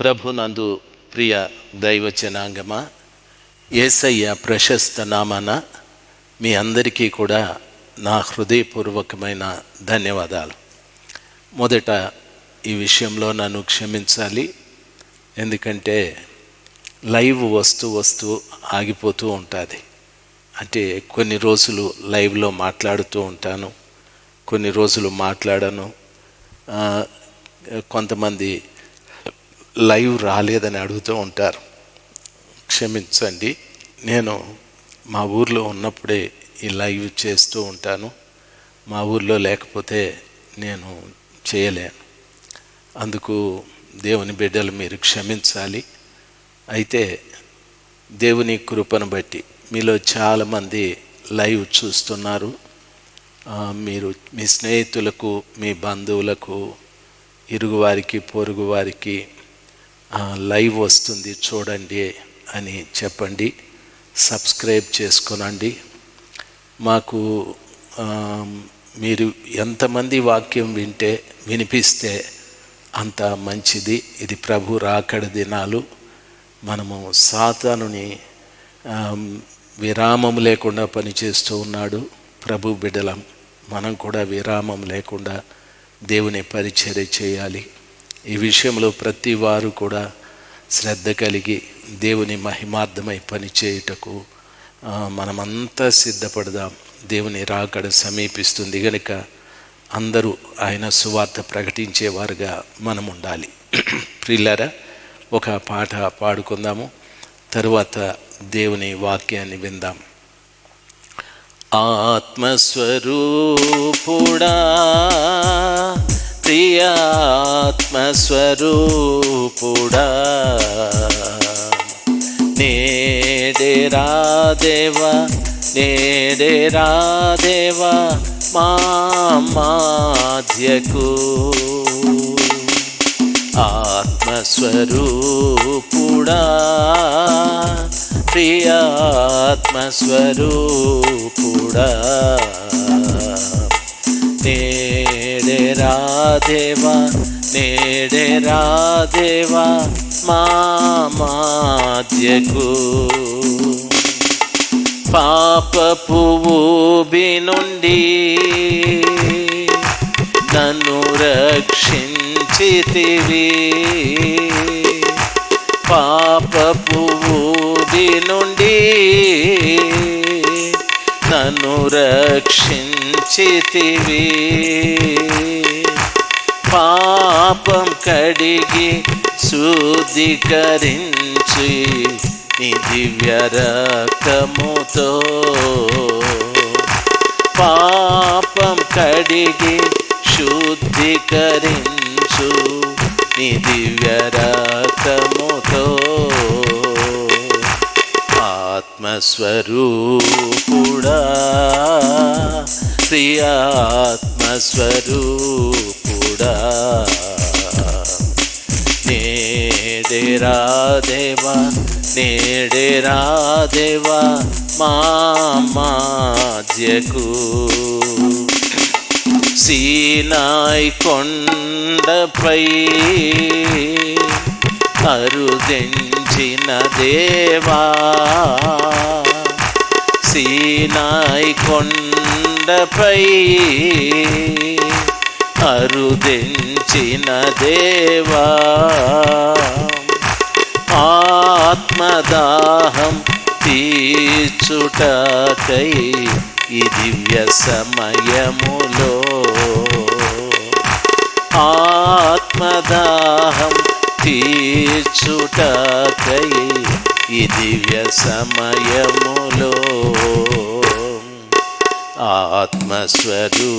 ప్రభునందు ప్రియ దైవ జనాంగమా, యేసయ్య ప్రశస్త నామాన మీ అందరికీ కూడా నా హృదయపూర్వకమైన ధన్యవాదాలు. మొదట ఈ విషయంలో నన్ను క్షమించాలి, ఎందుకంటే లైవ్ వస్తూ ఆగిపోతూ ఉంటుంది. అంటే కొన్ని రోజులు లైవ్లో మాట్లాడుతూ ఉంటాను, కొన్ని రోజులు మాట్లాడను. కొంతమంది లైవ్ రాలేదని అడుగుతూ ఉంటారు, క్షమించండి. నేను మా ఊర్లో ఉన్నప్పుడే ఈ లైవ్ చేస్తూ ఉంటాను, మా ఊర్లో లేకపోతే నేను చేయలేను. అందుకు దేవుని బిడ్డలు మీరు క్షమించాలి. అయితే దేవుని కృపను బట్టి మీలో చాలామంది లైవ్ చూస్తున్నారు. మీరు మీ స్నేహితులకు, మీ బంధువులకు, ఇరుగువారికి, పొరుగువారికి లైవ్ వస్తుంది చూడండి అని చెప్పండి. సబ్స్క్రైబ్ చేసుకోనండి. మాకు మీరు ఎంతమంది వాక్యం వినిపిస్తే అంత మంచిది. ఇది ప్రభు రాకడ దినాలు. మనము సాతానుని విరామం లేకుండా పనిచేస్తూ ఉన్నాడు. ప్రభు బిడ్డలం మనం కూడా విరామం లేకుండా దేవుని పరిచర్య చేయాలి. ఈ విషయంలో ప్రతి వారు కూడా శ్రద్ధ కలిగి దేవుని మహిమార్థమై పనిచేయుటకు మనమంతా సిద్ధపడదాం. దేవుని రాకడ సమీపిస్తుంది కనుక అందరూ ఆయన సువార్త ప్రకటించేవారుగా మనం ఉండాలి. ప్రియులారా, ఒక పాట పాడుకుందాము, తరువాత దేవుని వాక్యాన్ని విందాం. ఆత్మస్వరూపుడా, ప్రియాత్మస్వరూపుడా, నేడే రాదేవా, నేడే రాదేవా మా మాధ్యకు. ఆత్మస్వరూపుడా, ప్రియాత్మస్వరూపుడా, నేడే రాదేవా, నేడే రాదేవా మా మాధ్యకు. పాపపు ఊబి నుండి నన్ను రక్షించితివి, పాపపు ఊబి నుండి నన్ను రక్షించితివి. పాపం కడిగి శుద్ధీకరించి నీ దివ్య రక్తముతో, పాపం కడిగి శుద్ధీకరించు నీ దివ్య రక్తముతో. ఆత్మస్వరూపుడా, ప్రియాత్మస్వరూపుడా, నేడే రాదేవా, నేడే రాదేవా మా మాధ్యకు. సీనాయి కొండపై అరుదించిన దేవా, సీనాయి కొండపై అరుదించిన దేవా, ఆత్మదాహం తీర్చుటకై ఈ దివ్య సమయములో, ఆత్మదాహం తీర్చుటకై ఈ దివ్య సమయములో. ఆత్మస్వరూపుడా,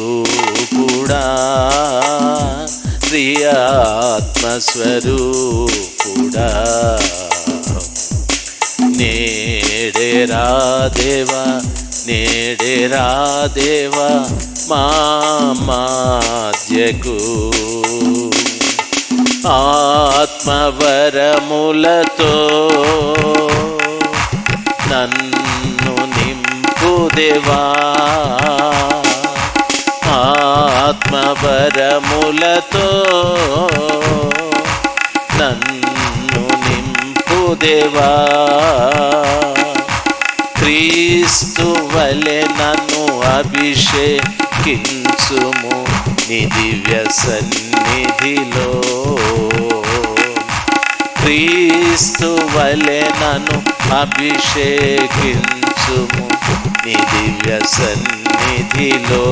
ప్రియాత్మస్వరూపుడా, నేడే రాదేవా, నేడే రాదేవా మా మాధ్యకు. ఆత్మవరములతో నన్ను నింపు దేవా, ఆత్మవరములతో నన్ను దేవా, క్రీస్తు వలె నన్ను అభిషేకించుము నీ దివ్య సన్నిధిలో. క్రీస్తు వలె నన్ను అభిషేకించుము నీ దివ్య సన్నిధిలో.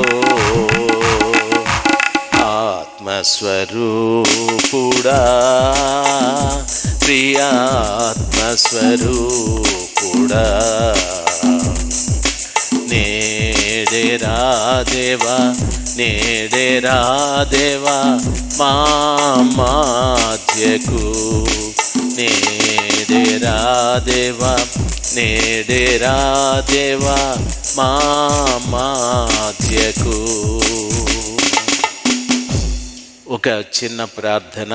ఆత్మస్వరూపుడా, ప్రియాత్మస్వరూపుడా, నేడే రాదేవా, నేడే రాదేవా మా మధ్యకు. నేడే రాదేవా, నేడే రాదేవా మా మధ్యకు. ఒక చిన్న ప్రార్థన,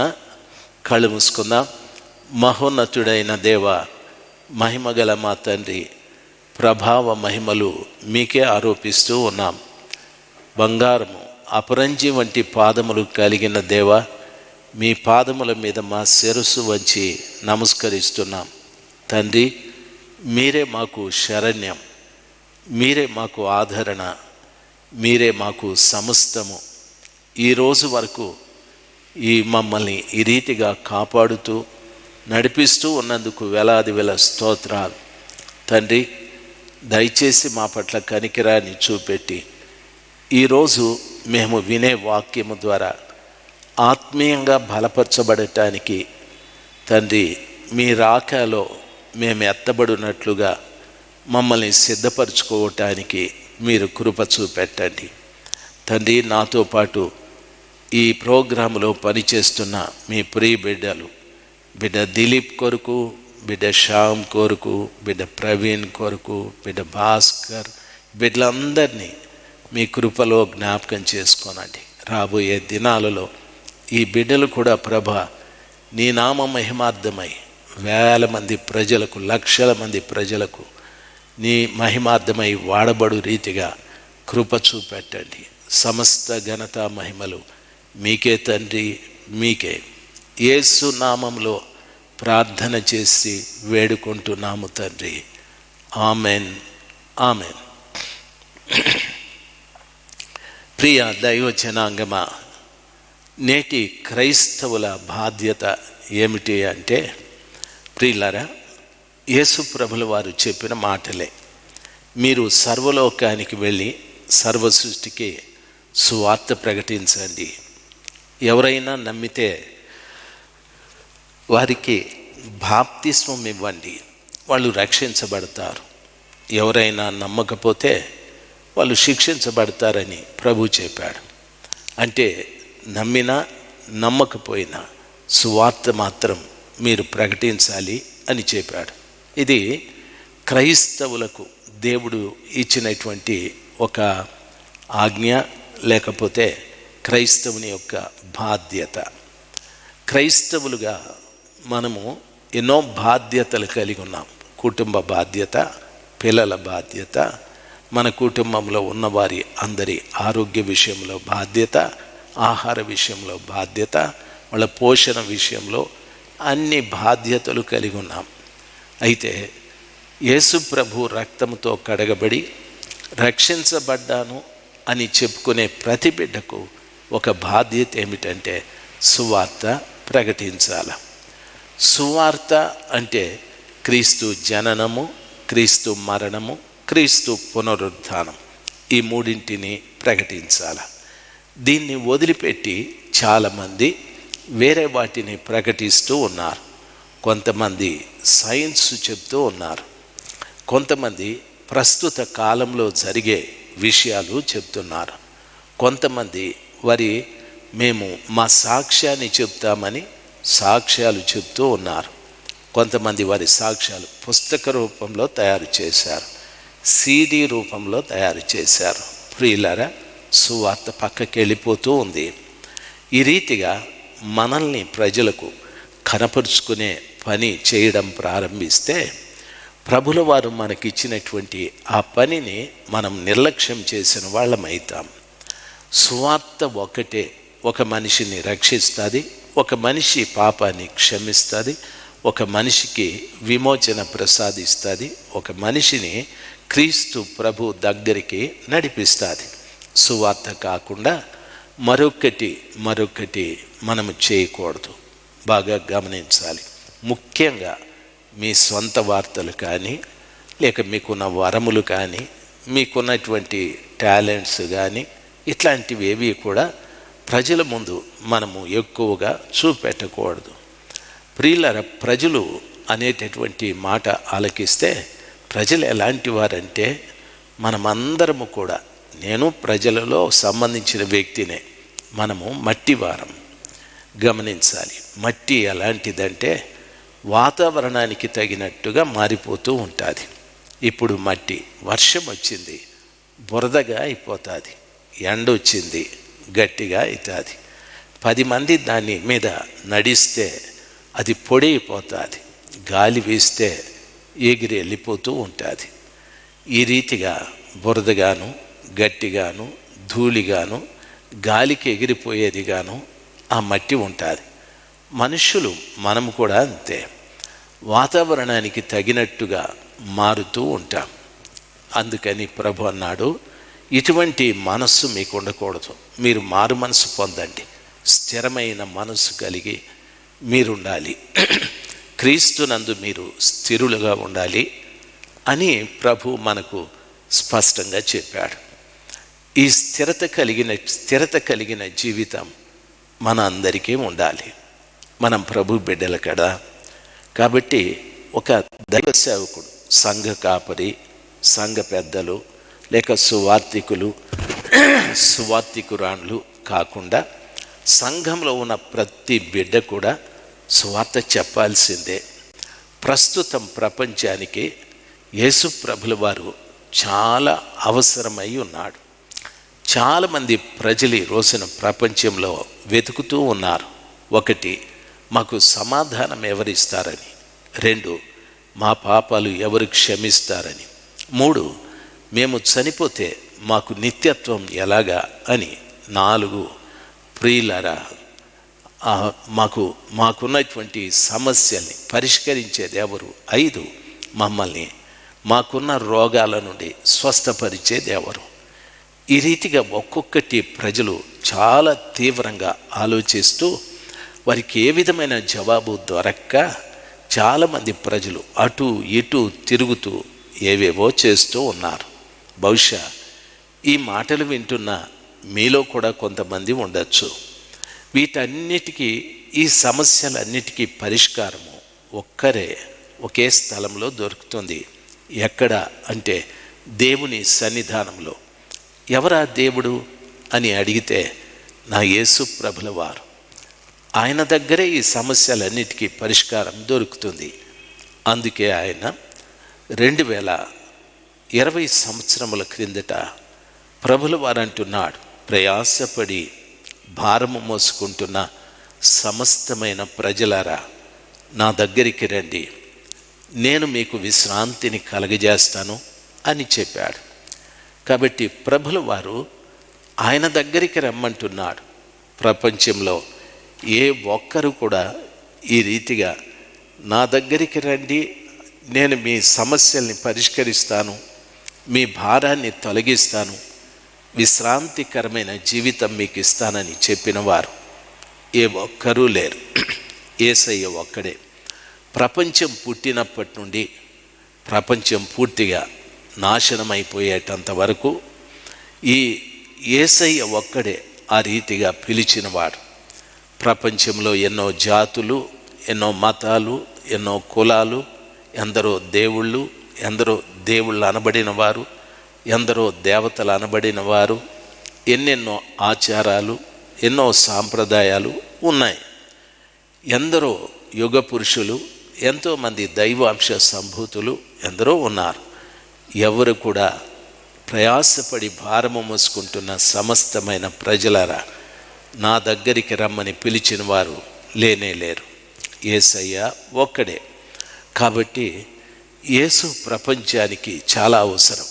కళ్ళు మూసుకుందాం. మహోన్నతుడైన దేవ, మహిమగల మా తండ్రి, ప్రభావ మహిమలు మీకే ఆరోపిస్తూ ఉన్నాం. బంగారము అపరంజి వంటి పాదములు కలిగిన దేవ, మీ పాదముల మీద మా శిరస్సు వంచి నమస్కరిస్తున్నాం. తండ్రి, మీరే మాకు శరణ్యం, మీరే మాకు ఆదరణ, మీరే మాకు సమస్తము. ఈరోజు వరకు మమ్మల్ని ఈ రీతిగా కాపాడుతూ నడిపిస్తూ ఉన్నందుకు వేలాది వేల స్తోత్రాలు. తండ్రి, దయచేసి మా పట్ల కనికరాన్ని చూపెట్టి ఈరోజు మేము వినే వాక్యము ద్వారా ఆత్మీయంగా బలపరచబడటానికి తండ్రి, మీ రాకలో మేము ఎత్తబడినట్లుగా మమ్మల్ని సిద్ధపరచుకోవటానికి మీరు కృప చూపెట్టండి. తండ్రి, నాతో పాటు ఈ ప్రోగ్రాంలో పనిచేస్తున్న మీ ప్రియ బిడ్డలు, బిడ్డ దిలీప్ కొరకు, బిడ్డ శ్యామ్ కొరకు, బిడ్డ ప్రవీణ్ కొరకు, బిడ్డ భాస్కర్, బిడ్డలందరినీ మీ కృపలో జ్ఞాపకం చేసుకోనండి. రాబోయే దినాలలో ఈ బిడ్డలు కూడా ప్రభా, నీ నామ మహిమార్థమై వేల మంది ప్రజలకు, లక్షల మంది ప్రజలకు నీ మహిమార్థమై వాడబడు రీతిగా కృప చూపెట్టండి. సమస్త ఘనత మహిమలు మీకే తండ్రి, మీకే. యేసు నామంలో ప్రార్థన చేసి వేడుకుంటున్నాము తండ్రి. Amen, amen. ప్రియ దైవ జనాంగమా, నేటి క్రైస్తవుల బాధ్యత ఏమిటి అంటే, ప్రియులారా, యేసు ప్రభుల వారు చెప్పిన మాటలే. మీరు సర్వలోకానికి వెళ్ళి సర్వ సృష్టికి సువార్త ప్రకటించండి. ఎవరైనా నమ్మితే వారికి బాప్తిస్మం ఇవ్వండి, వాళ్ళు రక్షించబడతారు. ఎవరైనా నమ్మకపోతే వాళ్ళు శిక్షించబడతారని ప్రభు చెప్పాడు. అంటే నమ్మినా నమ్మకపోయినా సువార్త మాత్రం మీరు ప్రకటించాలి అని చెప్పాడు. ఇది క్రైస్తవులకు దేవుడు ఇచ్చినటువంటి ఒక ఆజ్ఞ, లేకపోతే క్రైస్తవుని యొక్క బాధ్యత. క్రైస్తవులుగా మనము ఎన్నో బాధ్యతలు కలిగి ఉన్నాం. కుటుంబ బాధ్యత, పిల్లల బాధ్యత, మన కుటుంబంలో ఉన్నవారి అందరి ఆరోగ్య విషయంలో బాధ్యత, ఆహార విషయంలో బాధ్యత, వాళ్ళ పోషణ విషయంలో అన్ని బాధ్యతలు కలిగి ఉన్నాం. అయితే యేసు ప్రభు రక్తంతో కడగబడి రక్షించబడ్డాను అని చెప్పుకునే ప్రతి బిడ్డకు ఒక బాధ్యత ఏమిటంటే సువార్త ప్రకటించాల. సువార్త అంటే క్రీస్తు జననము, క్రీస్తు మరణము, క్రీస్తు పునరుద్ధానం, ఈ మూడింటిని ప్రకటించాల. దీన్ని వదిలిపెట్టి చాలామంది వేరే వాటిని ప్రకటిస్తూ ఉన్నారు. కొంతమంది సైన్స్ చెప్తూ ఉన్నారు, కొంతమంది ప్రస్తుత కాలంలో జరిగే విషయాలు చెప్తున్నారు, కొంతమంది మేము మా సాక్ష్యాన్ని చెప్తామని సాక్ష్యాలు చెప్తూ ఉన్నారు. కొంతమంది వారి సాక్ష్యాలు పుస్తక రూపంలో తయారు చేశారు, CD రూపంలో తయారు చేశారు. ప్రియులారా, సువార్త పక్కకి వెళ్ళిపోతూ ఉంది. ఈ రీతిగా మనల్ని ప్రజలకు కనపరుచుకునే పని చేయడం ప్రారంభిస్తే ప్రభుల వారు మనకిచ్చినటువంటి ఆ పనిని మనం నిర్లక్ష్యం చేసిన వాళ్ళమవుతాం. సువార్త ఒకటే ఒక మనిషిని రక్షిస్తుంది, ఒక మనిషి పాపాన్ని క్షమిస్తుంది, ఒక మనిషికి విమోచన ప్రసాదిస్తుంది, ఒక మనిషిని క్రీస్తు ప్రభు దగ్గరికి నడిపిస్తుంది. సువార్త కాకుండా మరొకటి మనము చేయకూడదు. బాగా గమనించాలి. ముఖ్యంగా మీ సొంత వార్తలు కానీ, లేక మీకున్న వరములు కానీ, మీకున్నటువంటి టాలెంట్స్ కానీ, ఇట్లాంటివి ఏవి కూడా ప్రజల ముందు మనము ఎక్కువగా చూపెట్టకూడదు. ప్రియులార, ప్రజలు అనేటటువంటి మాట ఆలకిస్తే, ప్రజలు ఎలాంటి వారంటే మనమందరము కూడా, నేను ప్రజలలో సంబంధించిన వ్యక్తినే, మనము మట్టివారం. గమనించాలి, మట్టి ఎలాంటిదంటే వాతావరణానికి తగినట్టుగా మారిపోతూ ఉంటుంది. ఇప్పుడు మట్టి వర్షం వచ్చింది బురదగా అయిపోతుంది, ఎండ వచ్చింది గట్టిగా అవుతుంది. 10 మంది దాని మీద నడిస్తే అది పొడి అయిపోతుంది, గాలి వీస్తే ఎగిరి వెళ్ళిపోతూ ఉంటుంది. ఈ రీతిగా బురదగాను, గట్టిగాను, ధూళిగాను, గాలికి ఎగిరిపోయేదిగాను ఆ మట్టి ఉంటుంది. మనుషులు మనము కూడా అంతే, వాతావరణానికి తగినట్టుగా మారుతూ ఉంటాం. అందుకని ప్రభు అన్నాడు, ఇటువంటి మనస్సు మీకు ఉండకూడదు, మీరు మారు మనసు పొందండి, స్థిరమైన మనస్సు కలిగి మీరుండాలి, క్రీస్తునందు మీరు స్థిరులుగా ఉండాలి అని ప్రభు మనకు స్పష్టంగా చెప్పాడు. ఈ స్థిరత కలిగిన జీవితం మన అందరికీ ఉండాలి. మనం ప్రభు బిడ్డలు కదా. కాబట్టి ఒక దైవ సేవకుడు, సంఘ కాపరి, సంఘ పెద్దలు, లేక సువార్తికురాండ్లు కాకుండా సంఘంలో ఉన్న ప్రతి బిడ్డ కూడా సువార్త చెప్పాల్సిందే. ప్రస్తుతం ప్రపంచానికి యేసు ప్రభుల వారు చాలా అవసరమై ఉన్నాడు. చాలామంది ప్రజలు ఈ రోజున ప్రపంచంలో వెతుకుతూ ఉన్నారు. 1, మాకు సమాధానం ఎవరిస్తారని. 2, మా పాపాలు ఎవరు క్షమిస్తారని. 3, మేము చనిపోతే మాకు నిత్యత్వం ఎలాగా అని. 4, ప్రియులారా, మాకున్నటువంటి సమస్యల్ని పరిష్కరించేది ఎవరు. 5, మమ్మల్ని మాకున్న రోగాల నుండి స్వస్థపరిచేది ఎవరు. ఈ రీతిగా ఒక్కొక్కటి ప్రజలు చాలా తీవ్రంగా ఆలోచిస్తూ, వారికి ఏ విధమైన జవాబు దొరక్క చాలామంది ప్రజలు అటు ఇటు తిరుగుతూ ఏవేవో చేస్తూ ఉన్నారు. బహుశా ఈ మాటలు వింటున్న మీలో కూడా కొంతమంది ఉండొచ్చు. వీటన్నిటికీ, ఈ సమస్యలన్నిటికీ పరిష్కారము ఒకే స్థలంలో దొరుకుతుంది. ఎక్కడ అంటే దేవుని సన్నిధానంలో. ఎవరా దేవుడు అని అడిగితే నా యేసు ప్రభుల వారు. ఆయన దగ్గరే ఈ సమస్యలన్నిటికీ పరిష్కారం దొరుకుతుంది. అందుకే ఆయన 2020 సంవత్సరముల క్రిందట ప్రభుల వారు అంటున్నాడు, ప్రయాసపడి భారము మోసుకుంటున్న సమస్తమైన ప్రజలారా నా దగ్గరికి రండి, నేను మీకు విశ్రాంతిని కలగజేస్తాను అని చెప్పాడు. కాబట్టి ప్రభుల వారు ఆయన దగ్గరికి రమ్మంటున్నాడు. ప్రపంచంలో ఏ ఒక్కరు కూడా ఈ రీతిగా నా దగ్గరికి రండి, నేను మీ సమస్యల్ని పరిష్కరిస్తాను, మీ భారాన్ని తొలగిస్తాను, విశ్రాంతికరమైన జీవితం మీకు ఇస్తానని చెప్పిన వారు ఏ ఒక్కరూ లేరు. యేసయ్య ఒక్కడే. ప్రపంచం పుట్టినప్పటి నుండి ప్రపంచం పూర్తిగా నాశనమైపోయేటంత వరకు ఈ యేసయ్య ఒక్కడే ఆ రీతిగా పిలిచినవాడు. ప్రపంచంలో ఎన్నో జాతులు, ఎన్నో మతాలు, ఎన్నో కులాలు, ఎందరో దేవుళ్ళు అనబడిన వారు, ఎందరో దేవతలు అనబడిన వారు, ఎన్నెన్నో ఆచారాలు, ఎన్నో సాంప్రదాయాలు ఉన్నాయి. ఎందరో యుగ పురుషులు, ఎంతోమంది దైవాంశ సంభూతులు ఎందరో ఉన్నారు. ఎవరు కూడా ప్రయాసపడి భారము మోసుకుంటున్న సమస్తమైన ప్రజలారా నా దగ్గరికి రమ్మని పిలిచిన వారు లేరు. యేసయ్య ఒక్కడే. కాబట్టి యేసు ప్రపంచానికి చాలా అవసరం.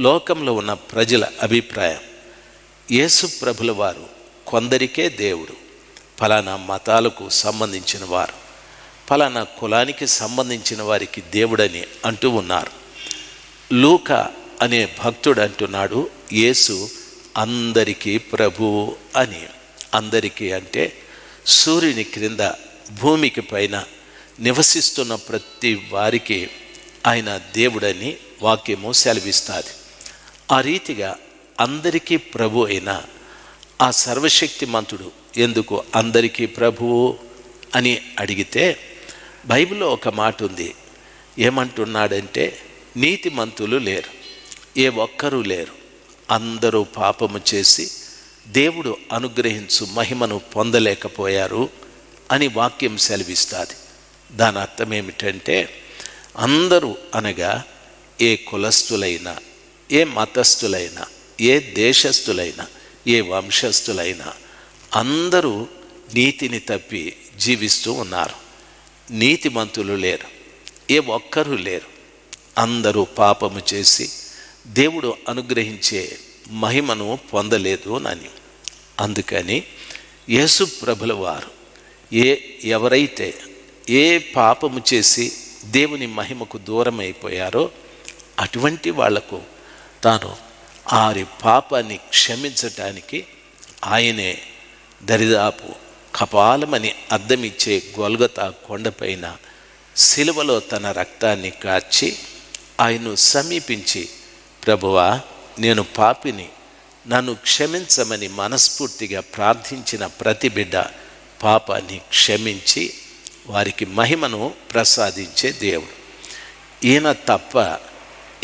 లోకంలో ఉన్న ప్రజల అభిప్రాయం, యేసు ప్రభుల వారు కొందరికే దేవుడు, ఫలానా మతాలకు సంబంధించిన వారు, ఫలానా కులానికి సంబంధించిన వారికి దేవుడని అంటూ ఉన్నారు. లూకా అనే భక్తుడు అంటున్నాడు, యేసు అందరికీ ప్రభువు అని. అందరికీ అంటే సూర్యుని క్రింద భూమికి పైన నివసిస్తున్న ప్రతి వారికి ఆయన దేవుడని వాక్యము సెలవిస్తుంది. ఆ రీతిగా అందరికీ ప్రభు అయిన ఆ సర్వశక్తిమంతుడు ఎందుకు అందరికీ ప్రభువు అని అడిగితే బైబిల్లో ఒక మాట ఉంది. ఏమంటున్నాడంటే, నీతిమంతులు లేరు, ఏ ఒక్కరూ లేరు, అందరూ పాపము చేసి దేవుడు అనుగ్రహించు మహిమను పొందలేకపోయారు అని వాక్యం సెలవిస్తుంది. దాని అర్థం ఏమిటంటే, అందరూ అనగా ఏ కులస్థులైనా, ఏ మతస్థులైనా, ఏ దేశస్థులైనా, ఏ వంశస్థులైనా అందరూ నీతిని తప్పి జీవిస్తూ ఉన్నారు. నీతిమంతులు లేరు, ఏ ఒక్కరూ లేరు, అందరూ పాపము చేసి దేవుడు అనుగ్రహించే మహిమను పొందలేదు అని. అందుకని యేసు ప్రభుల వారు ఎవరైతే ఏ పాపము చేసి దేవుని మహిమకు దూరం అయిపోయారో అటువంటి వాళ్లకు తాను ఆరి పాపాన్ని క్షమించటానికి ఆయనే దరిదాపు కపాలమని అద్దమిచ్చే గొల్గొతా కొండపైన సిలువలో తన రక్తాన్ని కార్చి ఆయన్ను సమీపించి, ప్రభువా నేను పాపిని, నన్ను క్షమించమని మనస్ఫూర్తిగా ప్రార్థించిన ప్రతి బిడ్డ పాపాన్ని క్షమించి వారికి మహిమను ప్రసాదించే దేవుడు. ఈయన తప్ప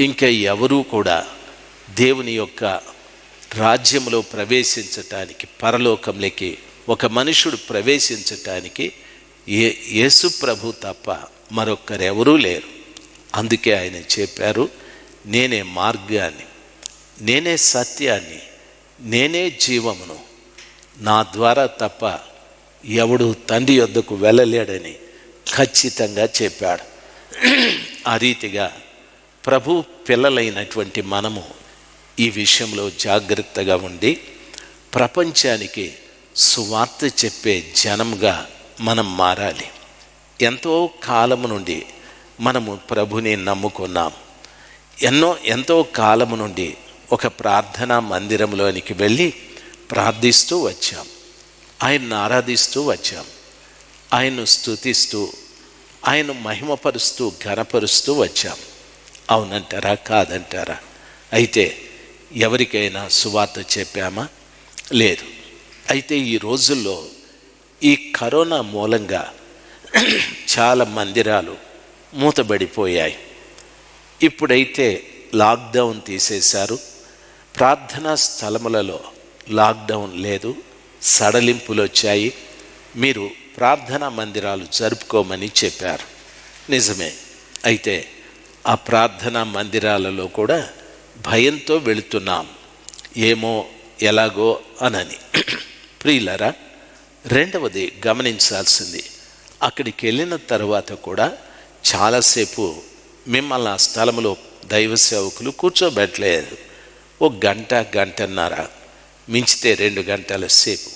ఇంకా ఎవరూ కూడా దేవుని యొక్క రాజ్యంలో ప్రవేశించటానికి, పరలోకంలోకి ఒక మనుషుడు ప్రవేశించటానికి యేసు ప్రభు తప్ప మరొక్కరెవరూ లేరు. అందుకే ఆయన చెప్పారు, నేనే మార్గాన్ని, నేనే సత్యాన్ని, నేనే జీవమును, నా ద్వారా తప్ప ఎవడు తండ్రి యొద్దకు వెళ్ళలేడని ఖచ్చితంగా చెప్పాడు. ఆ రీతిగా ప్రభు పిల్లలైనటువంటి మనము ఈ విషయంలో జాగ్రత్తగా ఉండి ప్రపంచానికి సువార్త చెప్పే జనంగా మనం మారాలి. ఎంతో కాలము నుండి మనము ప్రభుని నమ్ముకున్నాం. ఎంతో కాలము నుండి ఒక ప్రార్థనా మందిరంలోనికి వెళ్ళి ప్రార్థిస్తూ వచ్చాం, ఆయన్ను ఆరాధిస్తూ వచ్చాం, ఆయన్ను స్తుతిస్తూ, ఆయన్ను మహిమపరుస్తూ ఘనపరుస్తూ వచ్చాం. అవునంటారా కాదంటారా? అయితే ఎవరికైనా సువార్త చెప్పామా? లేదు. అయితే ఈ రోజుల్లో ఈ కరోనా మూలంగా చాలా మందిరాలు మూతబడిపోయాయి. ఇప్పుడైతే లాక్డౌన్ తీసేశారు. ప్రార్థనా స్థలములలో లాక్డౌన్ లేదు, సడలింపులు వచ్చాయి. మీరు ప్రార్థనా మందిరాలు జరుపుకోమని చెప్పారు. నిజమే. అయితే ఆ ప్రార్థనా మందిరాలలో కూడా భయంతో వెళుతున్నాం, ఏమో ఎలాగో అనని. ప్రియులరా, రెండవది గమనించాల్సింది, అక్కడికి వెళ్ళిన తర్వాత కూడా చాలాసేపు మిమ్మల్ని ఆ స్థలంలో దైవ సేవకులు కూర్చోబెట్టలేదు. ఒక గంటన్నర, మించితే 2 గంటల సేపు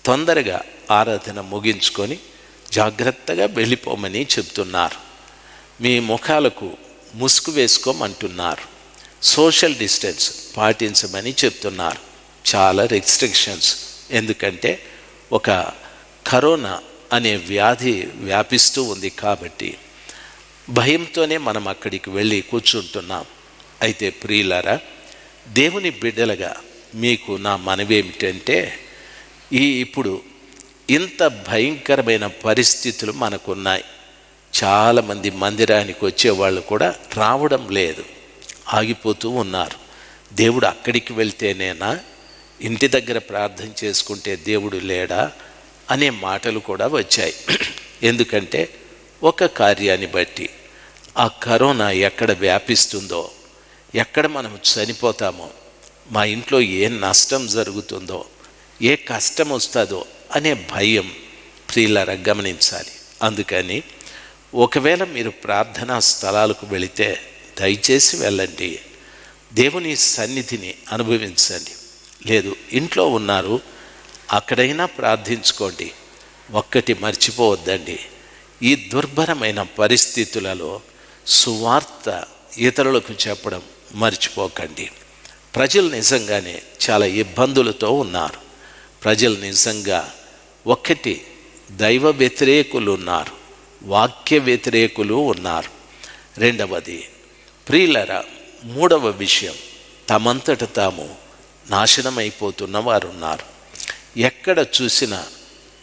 తొందరగా ఆరాధన ముగించుకొని జాగ్రత్తగా వెళ్ళిపోమని చెప్తున్నారు. మీ ముఖాలకు ముసుగు వేసుకోమంటున్నారు, సోషల్ డిస్టెన్స్ పాటించమని చెప్తున్నారు. చాలా రెస్ట్రిక్షన్స్. ఎందుకంటే ఒక కరోనా అనే వ్యాధి వ్యాపిస్తూ ఉంది కాబట్టి భయంతోనే మనం అక్కడికి వెళ్ళి కూర్చుంటున్నాం. అయితే ప్రియులారా, దేవుని బిడ్డలుగా మీకు నా మనవేమిటంటే, ఇప్పుడు ఇంత భయంకరమైన పరిస్థితులు మనకున్నాయి. చాలామంది మందిరానికి వచ్చేవాళ్ళు కూడా రావడం లేదు, ఆగిపోతూ ఉన్నారు. దేవుడు అక్కడికి వెళ్తేనేనా, ఇంటి దగ్గర ప్రార్థన చేసుకుంటే దేవుడు లేడా అనే మాటలు కూడా వచ్చాయి. ఎందుకంటే ఒక కార్యాన్ని బట్టి ఆ కరోనా ఎక్కడ వ్యాపిస్తుందో, ఎక్కడ మనం చనిపోతామో, మా ఇంట్లో ఏ నష్టం జరుగుతుందో, ఏ కష్టం వస్తుందో అనే భయం ప్రియులారా గమనించాలి. అందుకని ఒకవేళ మీరు ప్రార్థనా స్థలాలకు వెళితే దయచేసి వెళ్ళండి, దేవుని సన్నిధిని అనుభవించండి. లేదు, ఇంట్లో ఉన్నారు, అక్కడైనా ప్రార్థించుకోండి. ఒక్కటి మర్చిపోవద్దండి, ఈ దుర్భరమైన పరిస్థితులలో సువార్త ఇతరులకు చెప్పడం మర్చిపోకండి. ప్రజలు నిజంగానే చాలా ఇబ్బందులతో ఉన్నారు. ప్రజలు నిజంగా ఒకటి దైవ వ్యతిరేకులు ఉన్నారు, వాక్య వ్యతిరేకులు ఉన్నారు. రెండవది ప్రియులరా, మూడవ విషయం, తమంతట తాము నాశనమైపోతున్న వారు ఉన్నారు. ఎక్కడ చూసినా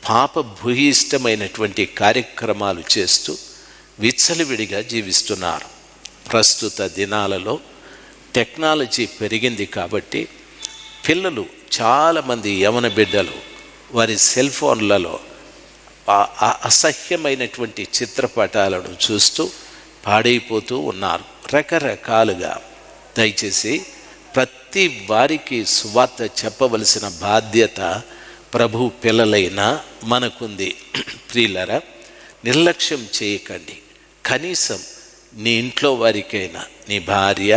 పాప భూయిష్టమైనటువంటి కార్యక్రమాలు చేస్తూ విచ్చలవిడిగా జీవిస్తున్నారు. ప్రస్తుత దినాలలో టెక్నాలజీ పెరిగింది కాబట్టి పిల్లలు చాలామంది యవన బిడ్డలు వారి సెల్ ఫోన్లలో అసహ్యమైనటువంటి చిత్రపటాలను చూస్తూ పాడైపోతూ ఉన్నారు రకరకాలుగా. దయచేసి ప్రతి వారికి సువార్త చెప్పవలసిన బాధ్యత ప్రభు పిల్లలైన మనకుంది. ప్రియులరా, నిర్లక్ష్యం చేయకండి. కనీసం నీ ఇంట్లో వారికైనా, నీ భార్య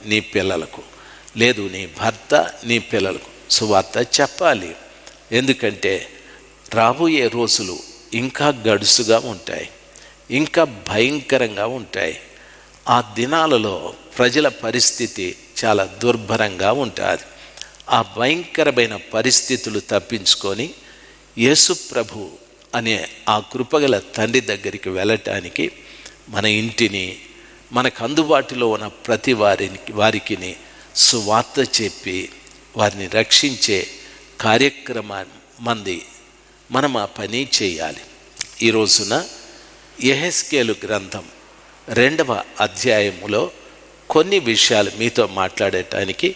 నీ పిల్లలకు, లేదు నీ భర్త నీ పిల్లలకు సువార్త చెప్పాలి. ఎందుకంటే రాబోయే రోజులు ఇంకా గడుసుగా ఉంటాయి, ఇంకా భయంకరంగా ఉంటాయి. ఆ దినాలలో ప్రజల పరిస్థితి చాలా దుర్భరంగా ఉంటుంది. ఆ భయంకరమైన పరిస్థితులు తప్పించుకొని యేసు ప్రభు అనే ఆ కృపగల తండ్రి దగ్గరికి వెళ్ళటానికి మన ఇంటిని, మనకు అందుబాటులో ఉన్న ప్రతి వారికి సువార్త చెప్పి వారిని రక్షించే కార్యక్రమాన్ని మనం ఆ పని చేయాలి. ఈ రోజున యెహెజ్కేలు గ్రంథం 2వ అధ్యాయములో కొన్ని విషయాలు మీతో మాట్లాడటానికి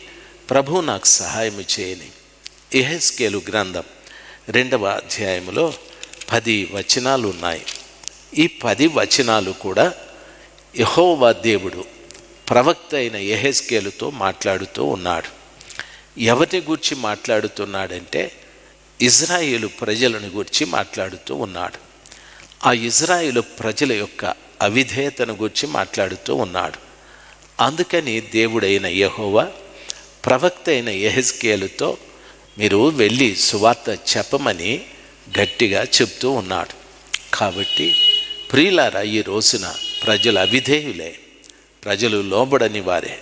ప్రభు నాకు సహాయం చేయని. యెహెజ్కేలు గ్రంథం 2వ అధ్యాయములో 10 వచనాలు ఉన్నాయి. ఈ 10 వచనాలు కూడా యెహోవా దేవుడు ప్రవక్త అయిన యెహెజ్కేలుతో మాట్లాడుతూ ఉన్నాడు. ఎవరిని గూర్చి మాట్లాడుతున్నాడంటే ఇజ్రాయేలు ప్రజలను గూర్చి మాట్లాడుతూ ఉన్నాడు. ఆ ఇజ్రాయేలు ప్రజల యొక్క అవిధేయతను గూర్చి మాట్లాడుతూ ఉన్నాడు. అందుకని దేవుడైన యెహోవా ప్రవక్త అయిన యెహెజ్కేలుతో మీరు వెళ్ళి సువార్త చెప్పమని గట్టిగా చెప్తూ ఉన్నాడు. కాబట్టి ప్రియులారా, ఈ రోజున ప్రజలు అవిధేయులే, ప్రజలు లోబడని వారే,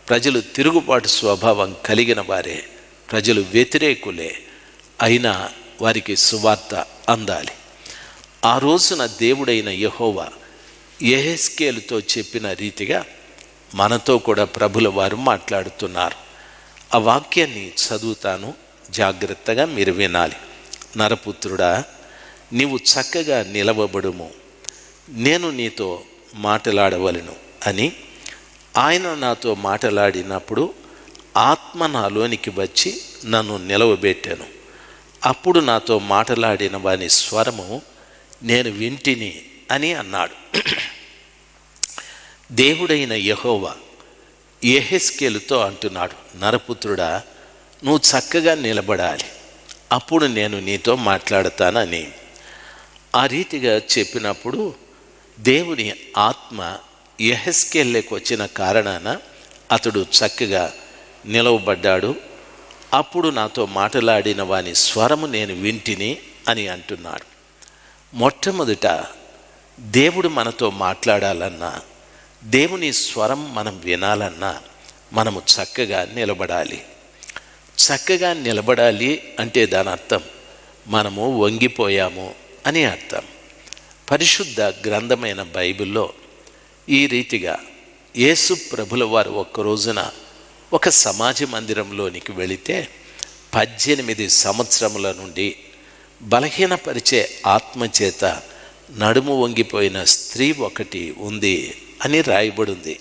ప్రజలు తిరుగుబాటు స్వభావం కలిగిన వారే, ప్రజలు వ్యతిరేకులే. అయినా వారికి సువార్త అందాలి. ఆ రోజున దేవుడైన యెహోవా యెహెజ్కేలుతో చెప్పిన రీతిగా మనతో కూడా ప్రభుల వారు మాట్లాడుతున్నారు. ఆ వాక్యాన్ని చదువుతాను, జాగ్రత్తగా మీరు వినాలి. నరపుత్రుడా, నీవు చక్కగా నిలవబడుము, నేను నీతో మాట్లాడవలను అని ఆయన నాతో మాట్లాడినప్పుడు ఆత్మ నాలోనికి వచ్చి నన్ను నిలవబెట్టాను. అప్పుడు నాతో మాట్లాడిన వాని స్వరము నేను వింటిని అని అన్నాడు. దేవుడైన యెహోవా యెహెజ్కేలుతో అంటున్నాడు, నరపుత్రుడా, నువ్వు చక్కగా నిలబడాలి, అప్పుడు నేను నీతో మాట్లాడతానని. ఆ రీతిగా చెప్పినప్పుడు దేవుని ఆత్మ యెహెజ్కేలుకి వచ్చిన కారణాన అతడు చక్కగా నిలవబడ్డాడు. అప్పుడు నాతో మాట్లాడిన వాని స్వరము నేను వింటిని అని అంటున్నాడు. మొట్టమొదట దేవుడు మనతో మాట్లాడాలన్నా, దేవుని స్వరం మనం వినాలన్నా మనము చక్కగా నిలబడాలి. చక్కగా నిలబడాలి అంటే దాని అర్థం మనము వంగిపోయాము అని అర్థం. పరిశుద్ధ గ్రంథమైన బైబిల్లో ఈ రీతిగా యేసు ప్రభుల వారు ఒక్క రోజున ఒక సమాజ మందిరంలోనికి వెళితే 18 సంవత్సరముల నుండి బలహీనపరిచే ఆత్మచేత నడుము వంగిపోయిన స్త్రీ ఒకటి ఉంది అని రాయబడింది.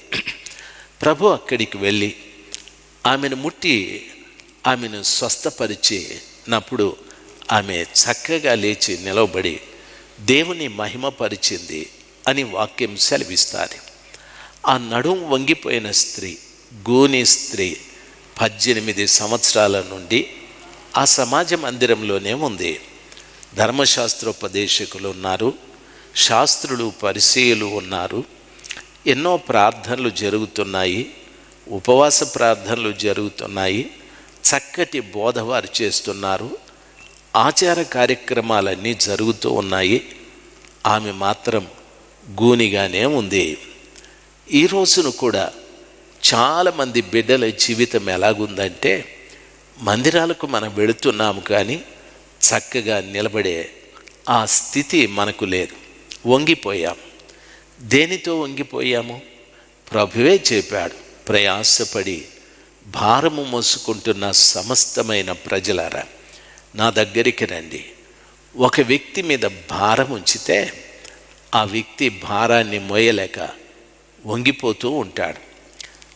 ప్రభు అక్కడికి వెళ్ళి ఆమెను ముట్టి ఆమెను స్వస్థపరిచినప్పుడు ఆమె చక్కగా లేచి నిలవబడి దేవుని మహిమపరిచింది అని వాక్యం సెలవిస్తారు. ఆ నడుము వంగిపోయిన స్త్రీ, గూని స్త్రీ 18 సంవత్సరాల నుండి ఆ సమాజ మందిరంలోనే ఉంది. ధర్మశాస్త్రోపదేశకులు ఉన్నారు, శాస్త్రులు పరిసయ్యులు ఉన్నారు. ఎన్నో ప్రార్థనలు జరుగుతున్నాయి, ఉపవాస ప్రార్థనలు జరుగుతున్నాయి, చక్కటి బోధ వారు చేస్తున్నారు, ఆచార కార్యక్రమాలన్నీ జరుగుతూ ఉన్నాయి. ఆమె మాత్రం గూనిగానే ఉంది. ఈ రోజును కూడా చాలామంది బిడ్డల జీవితం ఎలాగుందంటే, మందిరాలకు మనం వెళుతున్నాము కానీ చక్కగా నిలబడే ఆ స్థితి మనకు లేదు. వంగిపోయాం. దేనితో వంగిపోయాము? ప్రభువే చెప్పాడు, ప్రయాసపడి భారము మోసుకుంటున్న సమస్తమైన ప్రజలారా నా దగ్గరికి రండి. ఒక వ్యక్తి మీద భారం ఉంచితే ఆ వ్యక్తి భారాన్ని మోయలేక వంగిపోతూ ఉంటాడు.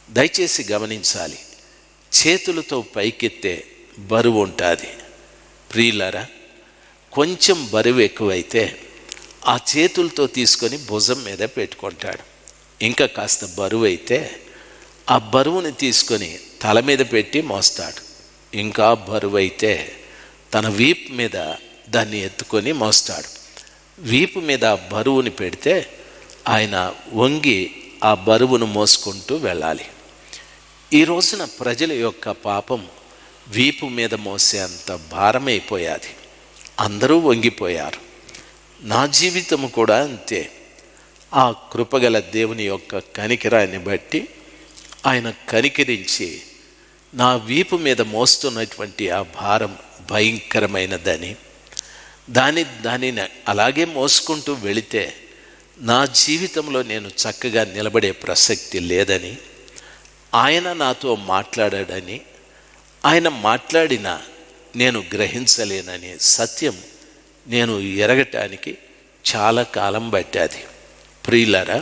దయచేసి గమనించాలి, చేతులతో పైకెత్తే బరువు ఉంటుంది. ప్రియులారా, కొంచెం బరువు ఎక్కువైతే ఆ చేతులతో తీసుకొని భుజం మీద పెట్టుకుంటాడు. ఇంకా కాస్త బరువు అయితే ఆ బరువుని తీసుకొని తల మీద పెట్టి మోస్తాడు. ఇంకా బరువు అయితే తన వీపు మీద దాన్ని ఎత్తుకొని మోస్తాడు. వీపు మీద ఆ బరువుని పెడితే ఆయన వంగి ఆ బరువును మోసుకుంటూ వెళ్ళాలి. ఈ రోజున ప్రజల యొక్క పాపం వీపు మీద మోసే అంత భారమైపోయాది. అందరూ వంగిపోయారు. నా జీవితము కూడా అంతే. ఆ కృపగల దేవుని యొక్క కనికరాన్ని బట్టి ఆయన కనికరించి నా వీపు మీద మోస్తున్నటువంటి ఆ భారం భయంకరమైనదని, దానిని అలాగే మోసుకుంటూ వెళితే నా జీవితంలో నేను చక్కగా నిలబడే ప్రసక్తి లేదని, ఆయన నాతో మాట్లాడాడని, ఆయన మాట్లాడిన నేను గ్రహించలేనని సత్యం నేను ఎరగటానికి చాలా కాలం పట్టాది. ప్రియులారా,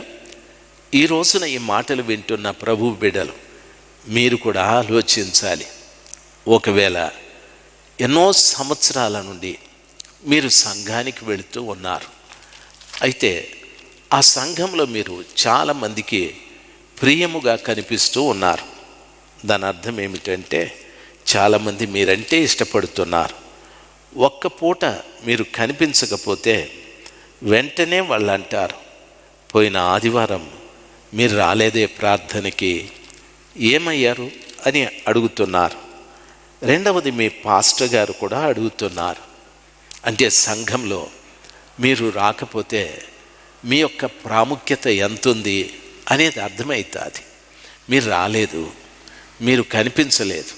ఈ రోజున ఈ మాటలు వింటున్న ప్రభు బిడ్డలు మీరు కూడా ఆలోచించాలి. ఒకవేళ ఎన్నో సంవత్సరాల నుండి మీరు సంఘానికి వెళుతూ ఉన్నారు. అయితే ఆ సంఘంలో మీరు చాలామందికి ప్రియముగా కనిపిస్తూ ఉన్నారు. దాని అర్థం ఏమిటంటే, చాలామంది మీరంటే ఇష్టపడుతున్నారు. ఒక్క పూట మీరు కనిపించకపోతే వెంటనే వాళ్ళు అంటారు, పోయిన ఆదివారం మీరు రాలేదే ప్రార్థనకి, ఏమయ్యారు అని అడుగుతున్నారు. రెండవది, మీ పాస్టర్ గారు కూడా అడుగుతున్నారు. అంటే సంఘంలో మీరు రాకపోతే మీ యొక్క ప్రాముఖ్యత ఎంతుంది అనేది అర్థమవుతుంది. మీరు రాలేదు, మీరు కనిపించలేదు,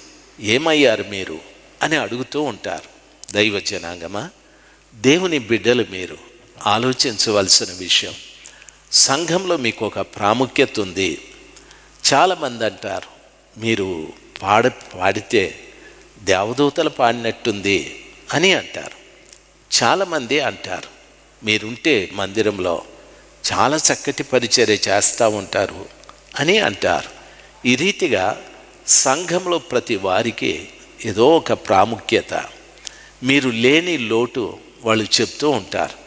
ఏమయ్యారు మీరు అని అడుగుతూ ఉంటారు. దైవ జనాంగమా, దేవుని బిడ్డలు మీరు ఆలోచించవలసిన విషయం, సంఘంలో మీకు ఒక ప్రాముఖ్యత ఉంది. చాలామంది అంటారు, మీరు పాడితే దేవదూతలు పాడినట్టుంది అని అంటారు. చాలామంది అంటారు, మీరుంటే మందిరంలో చాలా చక్కటి పరిచర్య చేస్తూ ఉంటారు అని అంటారు. ఈ రీతిగా సంఘంలో ప్రతి వారికి ఏదో ఒక ప్రాముఖ్యత, మీరు లేని లోటు వాళ్ళు చెప్తూ ఉంటారు.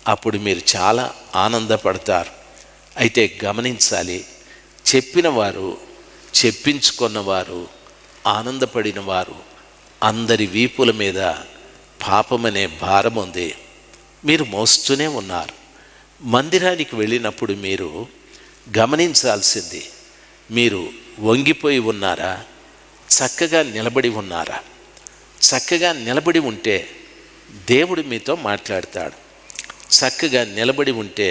అప్పుడు మీరు చాలా ఆనందపడతారు. అయితే గమనించాలి, చెప్పిన వారు, చెప్పించుకున్నవారు, ఆనందపడిన వారు అందరి వీపుల మీద పాపమనే భారం ఉంది. మీరు మోస్తూనే ఉన్నారు. మందిరానికి వెళ్ళినప్పుడు మీరు గమనించాల్సింది, మీరు వంగిపోయి ఉన్నారా, చక్కగా నిలబడి ఉన్నారా? చక్కగా నిలబడి ఉంటే దేవుడు మీతో మాట్లాడతాడు. చక్కగా నిలబడి ఉంటే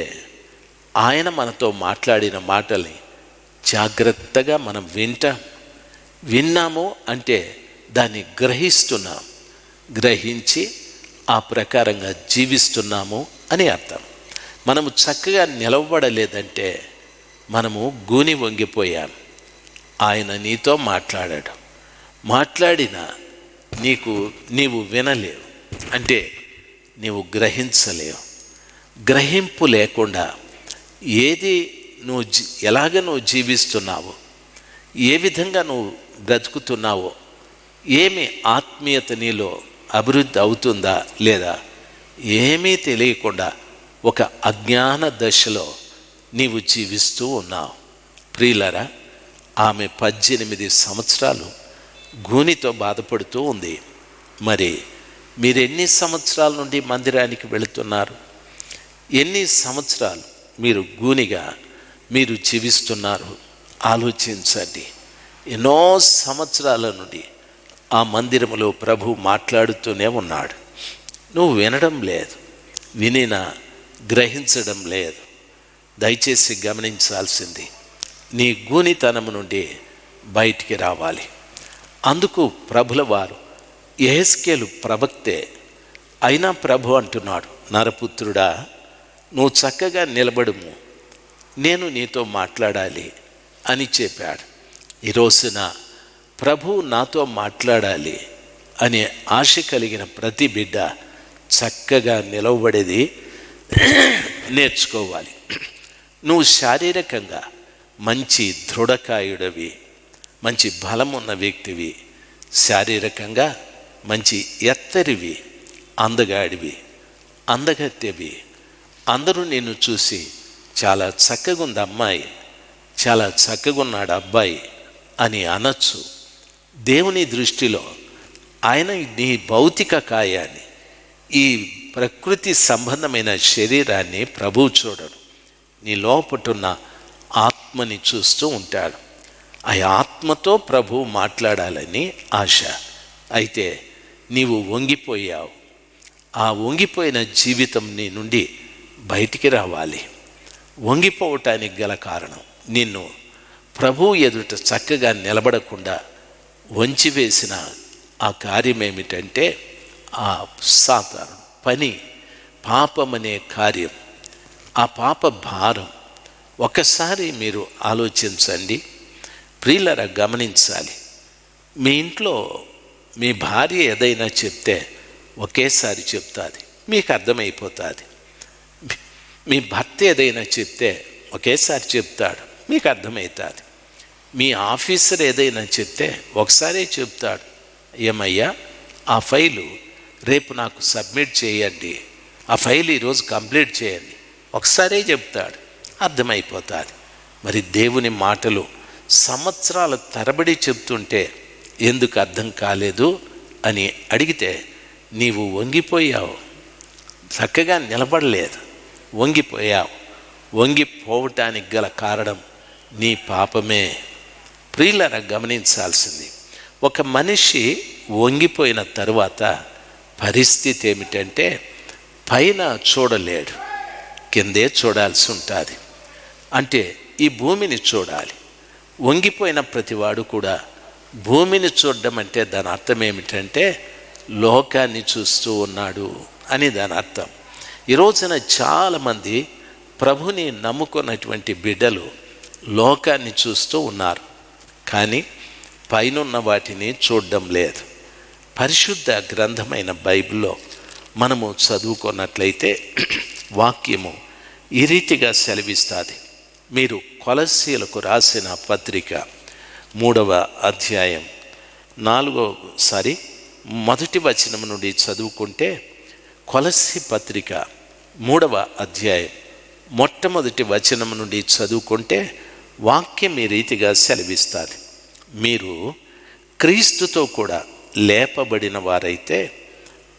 ఆయన మనతో మాట్లాడిన మాటల్ని జాగ్రత్తగా మనం విన్నాము అంటే దాన్ని గ్రహిస్తున్నాం, గ్రహించి ఆ ప్రకారంగా జీవిస్తున్నాము అని అర్థం. మనము చక్కగా నిలవబడలేదంటే మనము గూని వంగిపోయాం. ఆయన నీతో మాట్లాడాడు, మాట్లాడినా నీవు వినలేవు, అంటే నీవు గ్రహించలేవు. గ్రహింపు లేకుండా ఎలాగ నువ్వు జీవిస్తున్నావో, ఏ విధంగా నువ్వు బ్రతుకుతున్నావో, ఏమి ఆత్మీయత నీలో అభివృద్ధి అవుతుందా లేదా, ఏమీ తెలియకుండా ఒక అజ్ఞాన దశలో నీవు జీవిస్తూ ఉన్నావు. ప్రియులారా, ఆమె 18 సంవత్సరాలు గూనితో బాధపడుతూ ఉంది. మరి మీరు ఎన్ని సంవత్సరాల నుండి మందిరానికి వెళుతున్నారు? ఎన్ని సంవత్సరాలు మీరు గూనిగా మీరు జీవిస్తున్నారు? ఆలోచించండి. ఎన్నో సంవత్సరాల నుండి ఆ మందిరంలో ప్రభు మాట్లాడుతూనే ఉన్నాడు. నువ్వు వినడం లేదు. వినినా గ్రహించడం లేదు. దయచేసి గమనించాల్సింది, నీ గూనితనం నుండి బయటికి రావాలి. అందుకు ప్రభుల వారు యెహెజ్కేలు ప్రవక్తే అయినా ప్రభు అంటున్నాడు, నరపుత్రుడా, నువ్వు చక్కగా నిలబడుము, నేను నీతో మాట్లాడాలి అని చెప్పాడు. ఈ రోజున ప్రభు నాతో మాట్లాడాలి అనే ఆశ కలిగిన ప్రతి బిడ్డ చక్కగా నిలవబడేది నేర్చుకోవాలి. నువ్వు శారీరకంగా మంచి దృఢకాయుడవి, మంచి బలమున్న వ్యక్తివి, శారీరకంగా మంచి ఎత్తరివి, అందగాడివి, అందగత్తెవి. అందరూ నిన్ను చూసి చాలా చక్కగా ఉంది అమ్మాయి, చాలా చక్కగా ఉన్నాడు అబ్బాయి అని అనొచ్చు. దేవుని దృష్టిలో ఆయన నీ భౌతిక కాయాన్ని, ఈ ప్రకృతి సంబంధమైన శరీరాన్ని ప్రభువు చూడడు. నీ లోపటున్న ఆత్మని చూస్తూ ఉంటాడు. ఆ ఆత్మతో ప్రభువు మాట్లాడాలని ఆశ. అయితే నీవు వంగిపోయావు. ఆ వంగిపోయిన జీవితం నీ నుండి బయటికి రావాలి. వంగిపోవటానికి గల కారణం, నిన్ను ప్రభువు ఎదుట చక్కగా నిలబడకుండా వంచివేసిన ఆ కార్యం ఏమిటంటే, ఆ సాతాను పని, పాపమనే కార్యం, ఆ పాప భారం. ఒకసారి మీరు ఆలోచించండి ప్రియులారా, గమనించాలి. మీ ఇంట్లో మీ భార్య ఏదైనా చెప్తే ఒకేసారి చెప్తుంది, మీకు అర్థమైపోతుంది. మీ భర్త ఏదైనా చెప్తే ఒకేసారి చెప్తాడు, మీకు అర్థమవుతుంది. మీ ఆఫీసర్ ఏదైనా చెప్తే ఒకసారే చెప్తాడు, ఏమయ్యా ఆ ఫైలు రేపు నాకు సబ్మిట్ చేయండి, ఆ ఫైల్ ఈరోజు కంప్లీట్ చేయండి, ఒకసారే చెప్తాడు, అర్థమైపోతుంది. మరి దేవుని మాటలు సంవత్సరాల తరబడి చెప్తుంటే ఎందుకు అర్థం కాలేదు అని అడిగితే, నీవు వంగిపోయావు, చక్కగా నిలబడలేదు, వంగిపోయావు. వంగిపోవటానికి గల కారణం నీ పాపమే. ప్రియులారా, గమనించాల్సింది, ఒక మనిషి వంగిపోయిన తరువాత పరిస్థితి ఏమిటంటే, పైన చూడలేడు, కిందే చూడాల్సి ఉంటుంది. అంటే ఈ భూమిని చూడాలి. వంగిపోయిన ప్రతివాడు కూడా భూమిని చూడడం అంటే దాని అర్థం ఏమిటంటే లోకాన్ని చూస్తూ ఉన్నాడు అని దాని అర్థం. ఈ రోజున చాలామంది ప్రభుని నమ్ముకున్నటువంటి బిడ్డలు లోకాన్ని చూస్తూ ఉన్నారు, కానీ పైనున్న వాటిని చూడడం లేదు. పరిశుద్ధ గ్రంథమైన బైబిల్లో మనము చదువుకున్నట్లయితే వాక్యము ఈ రీతిగా సెలవిస్తుంది. మీరు కొలస్సీలకు రాసిన పత్రిక 3వ అధ్యాయం 1వ వచనం నుండి చదువుకుంటే, కొలస్సీ పత్రిక 3వ అధ్యాయం 1వ వచనం నుండి చదువుకుంటే వాక్యం ఈ రీతిగా సెలవిస్తుంది. మీరు క్రీస్తుతో కూడా లేపబడిన వారైతే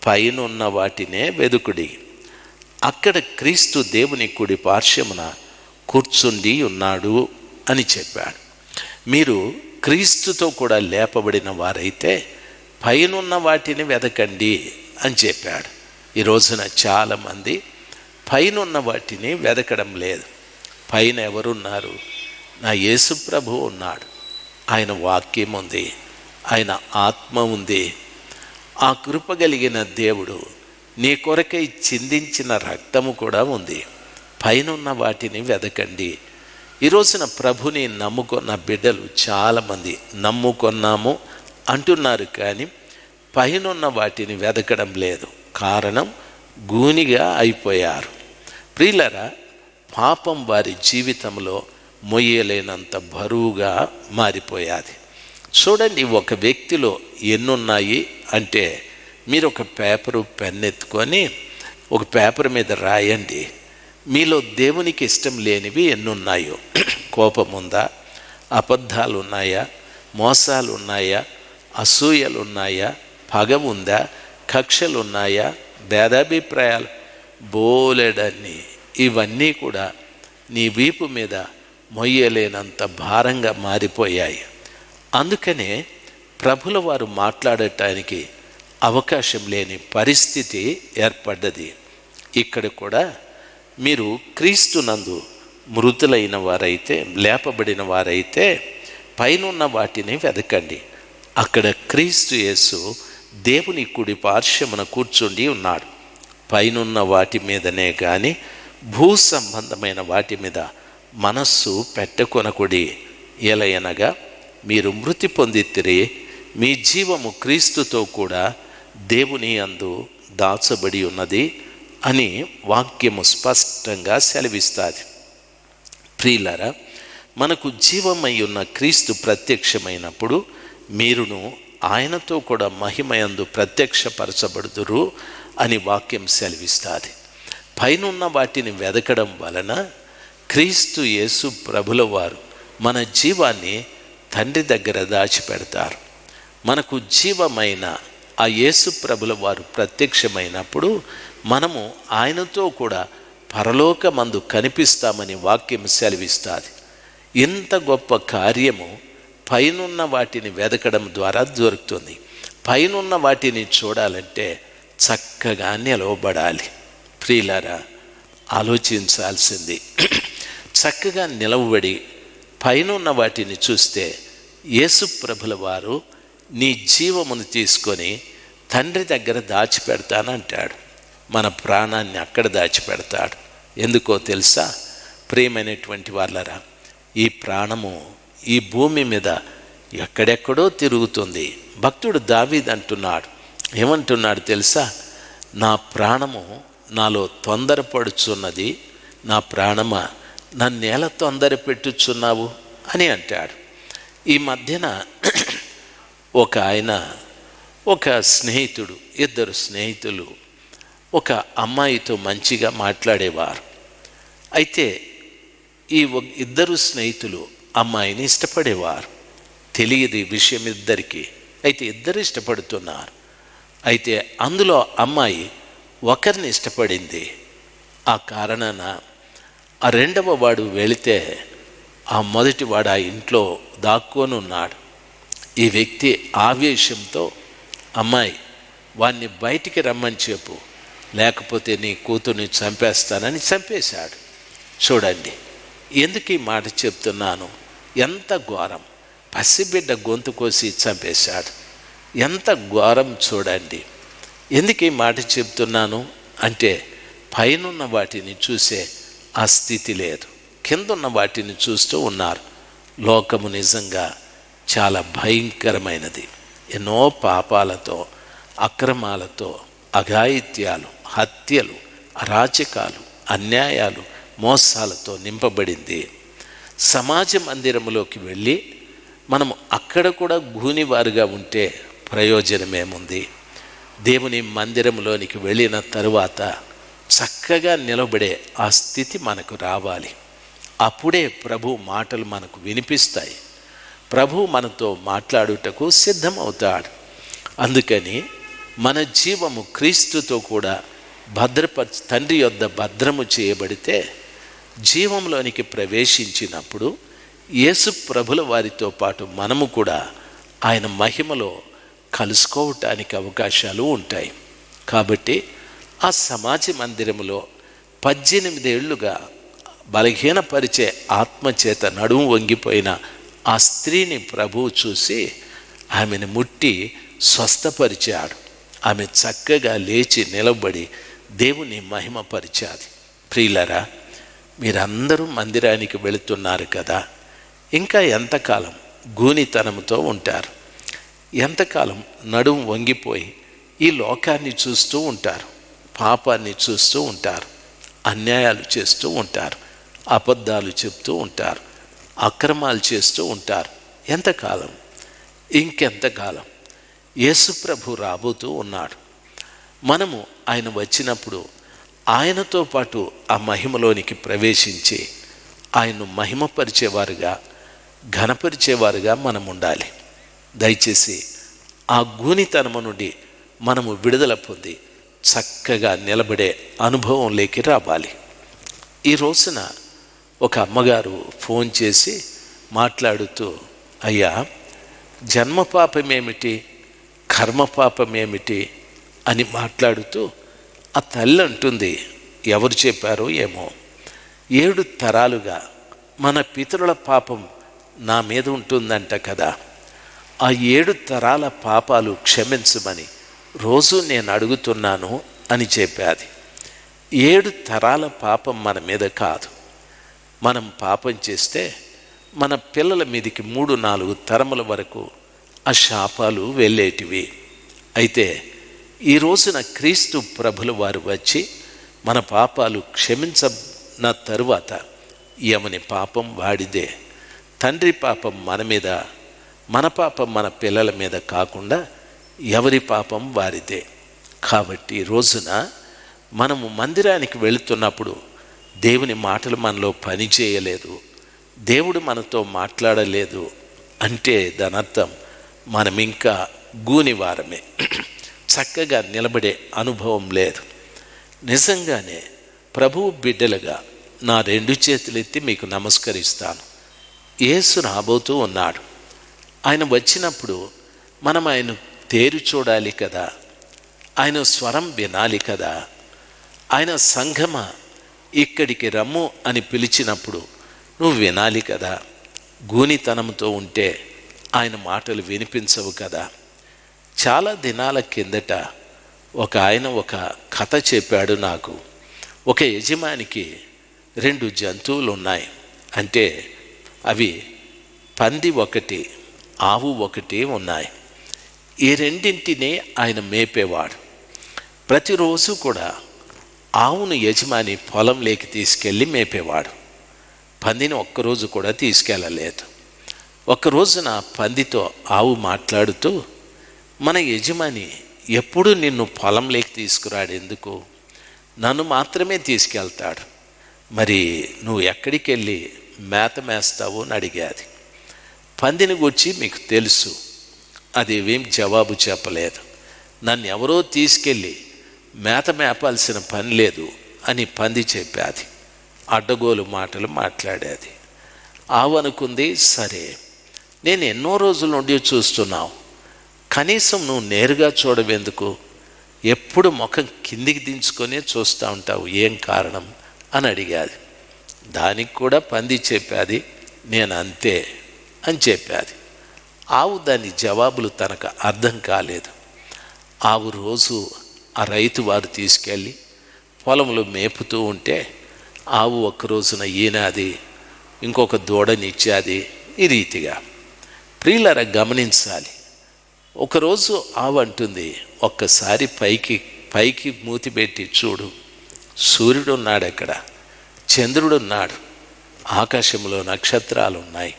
పైనున్న వాటినే వెదుకుడి, అక్కడ క్రీస్తు దేవుని కుడి పార్శ్వమున కూర్చుండి ఉన్నాడు అని చెప్పాడు. మీరు క్రీస్తుతో కూడా లేపబడిన వారైతే పైనున్న వాటిని వెదకండి అని చెప్పాడు. ఈ రోజున చాలామంది పైనున్న వాటిని వెదకడం లేదు. పైన ఎవరున్నారు? నా యేసు ప్రభువు ఉన్నాడు, ఆయన వాక్యం ఉంది, ఆయన ఆత్మ ఉంది. ఆ కృప కలిగిన దేవుడు నీ కొరకై చిందించిన రక్తము కూడా ఉంది. పైనున్న వాటిని వెదకండి. ఈ రోజున ప్రభుని నమ్ముకున్న బిడ్డలు చాలామంది నమ్ముకున్నాము అంటున్నారు, కానీ పైనున్న వాటిని వెదకడం లేదు. కారణం, గూనిగా అయిపోయారు. ప్రియులారా, పాపం వారి జీవితంలో మొయ్యలేనంత బరువుగా మారిపోయాది. చూడండి, ఒక వ్యక్తిలో ఎన్నున్నాయి అంటే, మీరు ఒక పేపరు పెన్ ఎత్తుకొని ఒక పేపర్ మీద రాయండి, మీలో దేవునికి ఇష్టం లేనివి ఎన్నున్నాయో. కోపం ఉందా? అబద్ధాలు ఉన్నాయా? మోసాలు ఉన్నాయా? అసూయలు ఉన్నాయా? పగ ఉందా? కక్షలు ఉన్నాయా? భేదాభిప్రాయాలు బోలెడన్ని. ఇవన్నీ కూడా నీ వీపు మీద మొయ్యలేనంత భారంగా మారిపోయాయి. అందుకనే ప్రభుల వారు మాట్లాడటానికి అవకాశం లేని పరిస్థితి ఏర్పడ్డది. ఇక్కడ కూడా మీరు క్రీస్తునందు మృతులైన వారైతే, లేపబడిన వారైతే పైనున్న వాటిని వెదకండి. అక్కడ క్రీస్తు యేసు దేవుని కుడి పార్శ్వమున కూర్చుండి ఉన్నాడు. పైనున్న వాటి మీదనే కానీ భూ సంబంధమైన వాటి మీద మనస్సు పెట్టకొనకుడి. ఎలయనగా మీరు మృతి పొందితిరి, మీ జీవము క్రీస్తుతో కూడా దేవుని యందు దాచబడి ఉన్నది అని వాక్యము స్పష్టంగా సెలవిస్తుంది. ప్రియులారా, మనకు జీవమై ఉన్న క్రీస్తు ప్రత్యక్షమైనప్పుడు మీరును ఆయనతో కూడా మహిమయందు ప్రత్యక్షపరచబడుదురు అని వాక్యం సెలవిస్తుంది. పైనున్న వాటిని వెదకడం వలన క్రీస్తు యేసు ప్రభుల వారు మన జీవాన్ని తండ్రి దగ్గర దాచిపెడతారు. మనకు జీవమైన ఆ యేసు ప్రభుల వారు ప్రత్యక్షమైనప్పుడు మనము ఆయనతో కూడా పరలోకమందు కనిపిస్తామని వాక్యం సెలవిస్తుంది. ఇంత గొప్ప కార్యము పైనున్న వాటిని వెదకడం ద్వారా దొరుకుతుంది. పైనున్న వాటిని చూడాలంటే చక్కగా నిలవబడాలి. ప్రియులారా, ఆలోచించాల్సింది చక్కగా నిలవబడి పైనున్న వాటిని చూస్తే యేసు ప్రభుల వారు నీ జీవమును తీసుకొని తండ్రి దగ్గర దాచిపెడతానంటాడు. మన ప్రాణాన్ని అక్కడ దాచిపెడతాడు. ఎందుకో తెలుసా? ప్రియమైనటువంటి వాళ్ళరా, ఈ ప్రాణము ఈ భూమి మీద ఎక్కడెక్కడో తిరుగుతుంది. భక్తుడు దావీదు అంటున్నాడు, ఏమంటున్నాడు తెలుసా? నా ప్రాణము నాలో తొందరపడుచున్నది, నా ప్రాణమా నన్నేల తొందర పెట్టుచున్నావు అని అంటాడు. ఈ మధ్యన ఒక ఆయన, ఒక స్నేహితుడు, ఇద్దరు స్నేహితులు ఒక అమ్మాయితో మంచిగా మాట్లాడేవారు. అయితే ఈ ఇద్దరు స్నేహితులు అమ్మాయిని ఇష్టపడేవారు. తెలియదు ఈ విషయం ఇద్దరికి. అయితే ఇద్దరు ఇష్టపడుతున్నారు. అయితే అందులో అమ్మాయి ఒకరిని ఇష్టపడింది. ఆ కారణాన ఆ రెండవ వాడు వెళితే ఆ మొదటి వాడు ఆ ఇంట్లో దాక్కొని ఉన్నాడు. ఈ వ్యక్తి ఆవేశంతో, అమ్మాయి వాణ్ణి బయటికి రమ్మని చెప్పు, లేకపోతే నీ కూతుర్ని చంపేస్తానని చంపేశాడు. చూడండి, ఎందుకు ఈ మాట చెప్తున్నాను? ఎంత ఘోరం! పసిబిడ్డ గొంతు కోసి చంపేశాడు. ఎంత ఘోరం చూడండి. ఎందుకు ఈ మాట చెప్తున్నాను అంటే, పైనున్న వాటిని చూసే ఆ స్థితి లేదు, కిందున్న వాటిని చూస్తూ ఉన్నారు. లోకము నిజంగా చాలా భయంకరమైనది. ఎన్నో పాపాలతో, అక్రమాలతో, అఘాయిత్యాలు, హత్యలు, అరాచకాలు, అన్యాయాలు, మోసాలతో నింపబడింది. సమాజ మందిరంలోకి వెళ్ళి మనము అక్కడ కూడా గూనివారుగా ఉంటే ప్రయోజనమేముంది? దేవుని మందిరంలోనికి వెళ్ళిన తరువాత చక్కగా నిలబడే ఆ స్థితి మనకు రావాలి. అప్పుడే ప్రభు మాటలు మనకు వినిపిస్తాయి. ప్రభు మనతో మాట్లాడుటకు సిద్ధమవుతాడు. అందుకని మన జీవము క్రీస్తుతో కూడా తండ్రి యొద్ద భద్రము చేయబడితే, జీవంలోనికి ప్రవేశించినప్పుడు యేసు ప్రభుల వారితో పాటు మనము కూడా ఆయన మహిమలో కలుసుకోవటానికి అవకాశాలు ఉంటాయి. కాబట్టి ఆ సమాజ మందిరములో 18 ఏళ్లుగా బలహీనపరిచే ఆత్మచేత నడుము వంగిపోయిన ఆ స్త్రీని ప్రభువు చూసి ఆమెను ముట్టి స్వస్థపరిచాడు. ఆమె చక్కగా లేచి నిలబడి దేవుని మహిమపరిచాది. ప్రియులరా, మీరందరూ మందిరానికి వెళుతున్నారు కదా, ఇంకా ఎంతకాలం గూనితనంతో ఉంటారు? ఎంతకాలం నడుము వంగిపోయి ఈ లోకాన్ని చూస్తూ ఉంటారు, పాపాన్ని చూస్తూ ఉంటారు, అన్యాయాలు చేస్తూ ఉంటారు, అబద్ధాలు చెప్తూ ఉంటారు, అక్రమాలు చేస్తూ ఉంటారు? ఎంతకాలం? ఇంకెంతకాలం? యేసు ప్రభు రాబోతూ ఉన్నాడు. మనము ఆయన వచ్చినప్పుడు ఆయనతో పాటు ఆ మహిమలోనికి ప్రవేశించి ఆయన్ను మహిమపరిచేవారుగా, ఘనపరిచేవారుగా మనం ఉండాలి. దయచేసి ఆ గూనితనము నుండి మనము విడుదల పొంది చక్కగా నిలబడే అనుభవంలోకి రావాలి. ఈ రోజున ఒక అమ్మగారు ఫోన్ చేసి మాట్లాడుతూ, అయ్యా, జన్మపాపమేమిటి, కర్మపాపమేమిటి అని మాట్లాడుతూ ఆ తల్లి అంటుంది, ఎవరు చెప్పారో ఏమో. 7 తరాలుగా మన పితరుల పాపం నా మీద ఉంటుందంట కదా. ఆ 7 తరాల పాపాలు క్షమించమని రోజు నేను అడుగుతున్నాను అని చెప్పాది. 7 తరాల పాపం మన మీద కాదు. మనం పాపం చేస్తే మన పిల్లల మీదికి 3-4 తరముల వరకు ఆ శాపాలు వెళ్ళేటివి. అయితే ఈ రోజున క్రీస్తు ప్రభుల వారు వచ్చి మన పాపాలు క్షమించిన తరువాత యమని పాపం వాడిదే. తండ్రి పాపం మన మీద, మన పాపం మన పిల్లల మీద కాకుండా ఎవరి పాపం వారిదే. కాబట్టి ఈ రోజున మనము మందిరానికి వెళుతున్నప్పుడు దేవుని మాటలు మనలో పని చేయలేదు, దేవుడు మనతో మాట్లాడలేదు అంటే దాని అర్థం మనం ఇంకా గూనివారమే, చక్కగా నిలబడే అనుభవం లేదు. నిజంగానే ప్రభువు బిడ్డలుగా నా 2 చేతులెత్తి మీకు నమస్కరిస్తాను. యేసు రాబోతూ ఉన్నాడు. ఆయన వచ్చినప్పుడు మనం ఆయన తేరు చూడాలి కదా, ఆయన స్వరం వినాలి కదా. ఆయన సంఘమ ఇక్కడికి రమ్ము అని పిలిచినప్పుడు నువ్వు వినాలి కదా. గూనితనంతో ఉంటే ఆయన మాటలు వినిపించవు కదా. చాలా దినాల కిందట ఒక ఆయన ఒక కథ చెప్పాడు నాకు. ఒక యజమానికి 2 జంతువులు ఉన్నాయి. అంటే అవి పంది ఒకటి, ఆవు ఒకటి ఉన్నాయి. ఈ రెండింటినీ ఆయన మేపేవాడు. ప్రతిరోజు కూడా ఆవును యజమాని పొలంలోకి తీసుకెళ్ళి మేపేవాడు. పందిని ఒక్కరోజు కూడా తీసుకెళ్ళలేదు. ఒక్కరోజున పందితో ఆవు మాట్లాడుతూ, మన యజమాని ఎప్పుడు నిన్ను పొలంలోకి తీసుకురాడు, ఎందుకు నన్ను మాత్రమే తీసుకెళ్తాడు, మరి నువ్వు ఎక్కడికి వెళ్ళి మేత మేస్తావు అని అడిగాది. పందిని గురించి మీకు తెలుసు, అదేవేం జవాబు చెప్పలేదు. నన్ను ఎవరో తీసుకెళ్ళి మేత మేపాల్సిన పని లేదు అని పంది చెప్పాది. అడ్డగోలు మాటలు మాట్లాడేది. ఆవు అనుకుంది, సరే నేను ఎన్నో రోజుల నుండి చూస్తున్నావు, కనీసం నువ్వు నేరుగా చూడవెందుకు, ఎప్పుడు ముఖం కిందికి దించుకొనే చూస్తూ ఉంటావు, ఏం కారణం అని అడిగాది. దానికి కూడా పంది చెప్పాది, నేను అంతే అని చెప్పాది. ఆవు దాని జవాబులు తనకు అర్థం కాలేదు. ఆవు రోజు ఆ రైతు వారు తీసుకెళ్ళి పొలంలో మేపుతూ ఉంటే ఆవు ఒక్క రోజున ఈనాది, ఇంకొక దూడనిచ్చాది. ఈ రీతిగా ప్రియులారా గమనించాలి. ఒకరోజు ఆవు అంటుంది, ఒక్కసారి పైకి మూతి పెట్టి చూడు, సూర్యుడు ఉన్నాడు, అక్కడ చంద్రుడు ఉన్నాడు, ఆకాశంలో నక్షత్రాలు ఉన్నాయి,